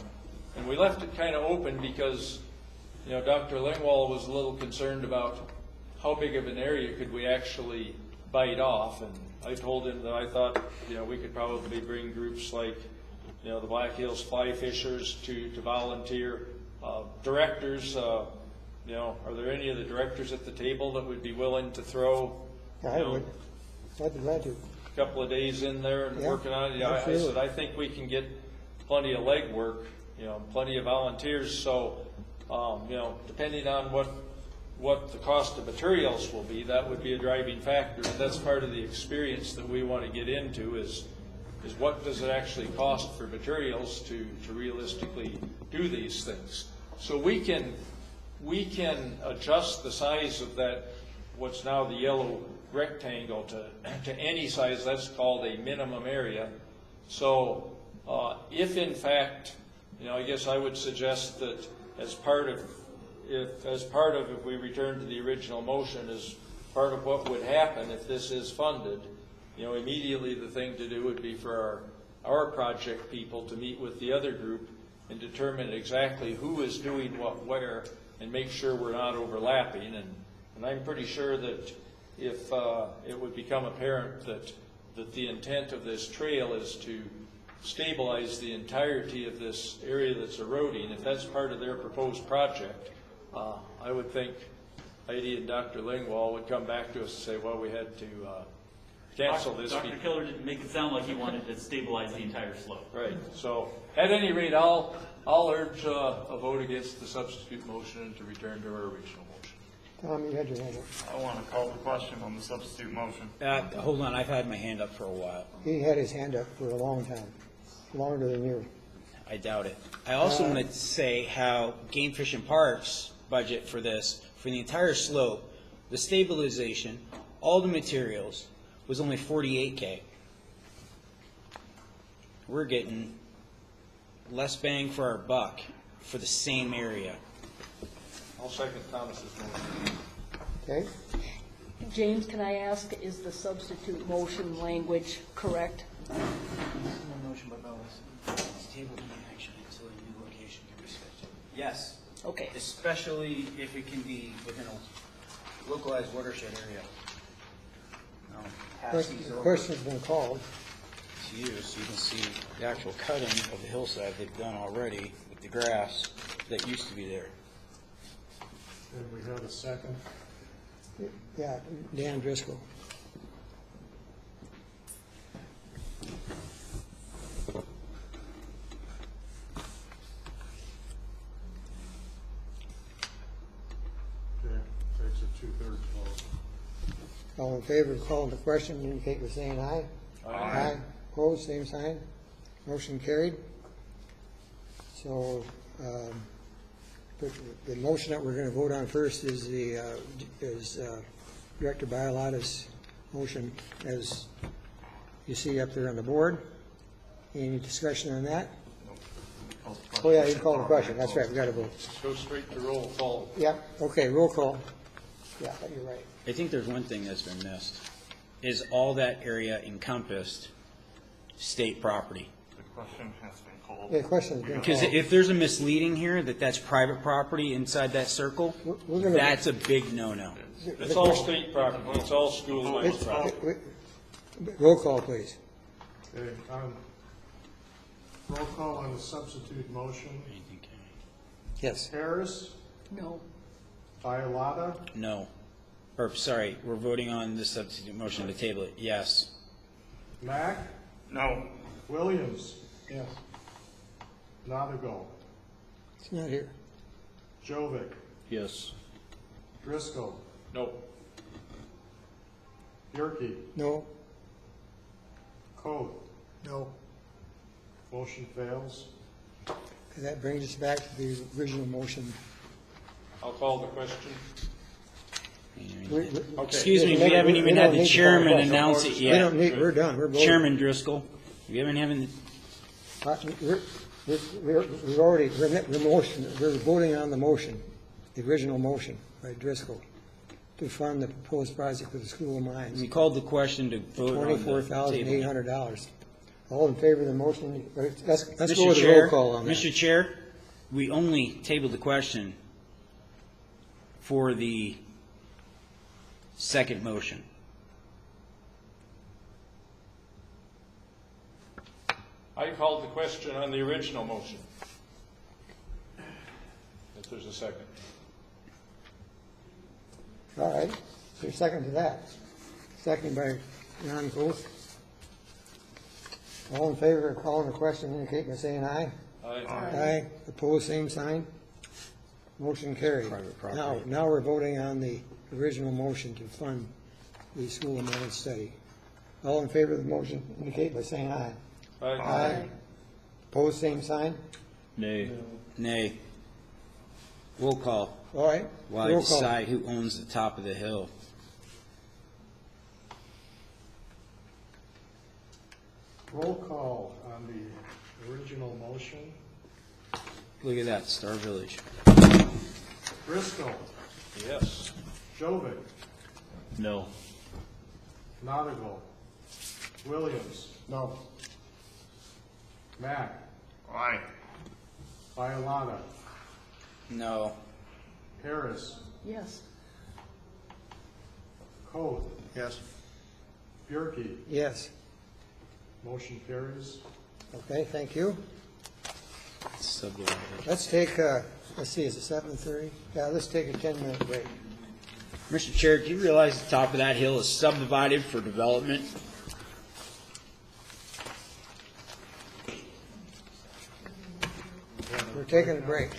Speaker 4: And we left it kind of open because, Dr. Lingwall was a little concerned about how big of an area could we actually bite off. And I told him that I thought, we could probably bring groups like, the Black Hills Fly Fishers to volunteer. Directors, are there any of the directors at the table that would be willing to throw
Speaker 1: I would. I'd be glad to.
Speaker 4: a couple of days in there and
Speaker 1: Yeah,
Speaker 4: working on it? I
Speaker 1: absolutely.
Speaker 4: said, I think we can get plenty of legwork, plenty of volunteers. So, depending on what what the cost of materials will be. That would be a driving factor, and that's part of the experience that we want to get into is what does it actually cost for materials to realistically do these things. So we can adjust the size of that, what's now the yellow rectangle, to any size. That's called a minimum area. So if in fact, I guess I would suggest that as part of if we return to the original motion, as part of what would happen if this is funded, immediately the thing to do would be for our project people to meet with the other group and determine exactly who is doing what where and make sure we're not overlapping. And I'm pretty sure that if it would become apparent that the intent of this trail is to stabilize the entirety of this area that's eroding, if that's part of their proposed project, I would think Heidi and Dr. Lingwall would come back to us and say, well, we had to cancel this.
Speaker 12: Dr. Keller didn't make it sound like he wanted to stabilize the entire slope.
Speaker 4: Right. So at any rate, I'll urge a vote against the substitute motion and to return to our original motion.
Speaker 1: Tom, you had your hand up.
Speaker 12: I want to call the question on the substitute motion.
Speaker 2: Hold on, I've had my hand up for a while.
Speaker 1: He had his hand up for a long time, longer than you.
Speaker 2: I doubt it. I also want to say how Game Fish and Parks budget for this, for the entire slope, the stabilization, all the materials, was only $48K. We're getting less bang for our buck for the same area.
Speaker 4: I'll second Thomas's motion.
Speaker 1: Okay?
Speaker 5: James, can I ask, is the substitute motion language correct?
Speaker 2: Motion by Bellis. Table any action until a new location can be scheduled. Yes.
Speaker 5: Okay.
Speaker 2: Especially if it can be within a localized watershed area.
Speaker 1: The question's been called.
Speaker 2: To you, so you can see the actual cutting of the hillside they've done already with the grass that used to be there.
Speaker 3: And we have a second.
Speaker 1: Yeah, Dan Driscoll.
Speaker 3: Okay, takes a 2/3 vote.
Speaker 1: All in favor of calling the question, indicate by saying aye. Aye. Opposed, same sign. Motion carried. So, the motion that we're going to vote on first is Director Bialotta's motion, as you see up there on the board. Any discussion on that? Oh, yeah, you call the question. That's right, we got to vote.
Speaker 4: Go straight to roll call.
Speaker 1: Yeah, okay, roll call. Yeah, you're right.
Speaker 2: I think there's one thing that's been missed. Is all that area encompassed state property?
Speaker 12: The question has been called.
Speaker 1: Yeah, question's been
Speaker 2: Because
Speaker 1: called.
Speaker 2: if there's a misleading here that that's private property inside that circle,
Speaker 1: We're gonna-
Speaker 2: that's a big no-no.
Speaker 4: It's all state property. It's all school-owned property.
Speaker 1: Roll call, please.
Speaker 3: Okay, roll call on the substitute motion.
Speaker 1: Yes.
Speaker 3: Harris,
Speaker 5: No.
Speaker 3: Bialotta,
Speaker 2: No. Or, sorry, we're voting on the substitute motion to table it. Yes.
Speaker 3: Mack,
Speaker 12: No.
Speaker 3: Williams. Yes. Nottigo,
Speaker 1: It's not here.
Speaker 3: Jovic,
Speaker 7: Yes.
Speaker 3: Driscoll,
Speaker 4: No.
Speaker 3: Yerke,
Speaker 1: No?
Speaker 3: Code.
Speaker 1: No.
Speaker 3: Motion fails.
Speaker 1: That brings us back to the original motion.
Speaker 4: I'll call the question.
Speaker 2: Excuse me, we haven't even had the chairman announce it
Speaker 1: We don't
Speaker 2: yet.
Speaker 1: need, we're done, we're voting.
Speaker 2: Chairman Driscoll, we haven't had,
Speaker 1: We're already, we're voting on the motion, the original motion by Driscoll, to fund the proposed project for the School of Mines,
Speaker 2: we called the question to vote on the table.
Speaker 1: $24,800. All in favor of the motion? Let's go
Speaker 2: Mr.
Speaker 1: with a
Speaker 2: Chair,
Speaker 1: roll call on that.
Speaker 2: Mr. Chair, we only tabled the question for the second motion.
Speaker 4: I called the question on the original motion. If there's a second.
Speaker 1: All right, so second to that. Second by Ron Coth. All in favor of calling the question, indicate by saying aye.
Speaker 4: Aye.
Speaker 1: Aye. Opposed, same sign. Motion carried.
Speaker 2: Private property.
Speaker 1: Now we're voting on the original motion to fund the school amendment study. All in favor of the motion indicate by saying aye. Aye. Opposed, same sign?
Speaker 7: Nay.
Speaker 2: Nay. Roll call.
Speaker 1: All right.
Speaker 2: While I
Speaker 1: Roll call.
Speaker 2: decide who owns the top of the hill.
Speaker 3: Roll call on the original motion.
Speaker 2: Look at that, Star Village.
Speaker 3: Driscoll,
Speaker 4: Yes.
Speaker 3: Jovic,
Speaker 7: No.
Speaker 3: Nautigal, Williams,
Speaker 9: No.
Speaker 3: Mack,
Speaker 9: Aye.
Speaker 3: Bialotta,
Speaker 2: No.
Speaker 3: Harris,
Speaker 5: Yes.
Speaker 3: Coe,
Speaker 9: Yes.
Speaker 3: Bjorky.
Speaker 1: Yes.
Speaker 3: Motion carries.
Speaker 1: Okay, thank you.
Speaker 2: Subdivided.
Speaker 1: Let's take, let's see, is it 7:30? Yeah, let's take a 10-minute break.
Speaker 2: Mr. Chair, do you realize the top of that hill is subdivided for development?
Speaker 1: We're taking a break.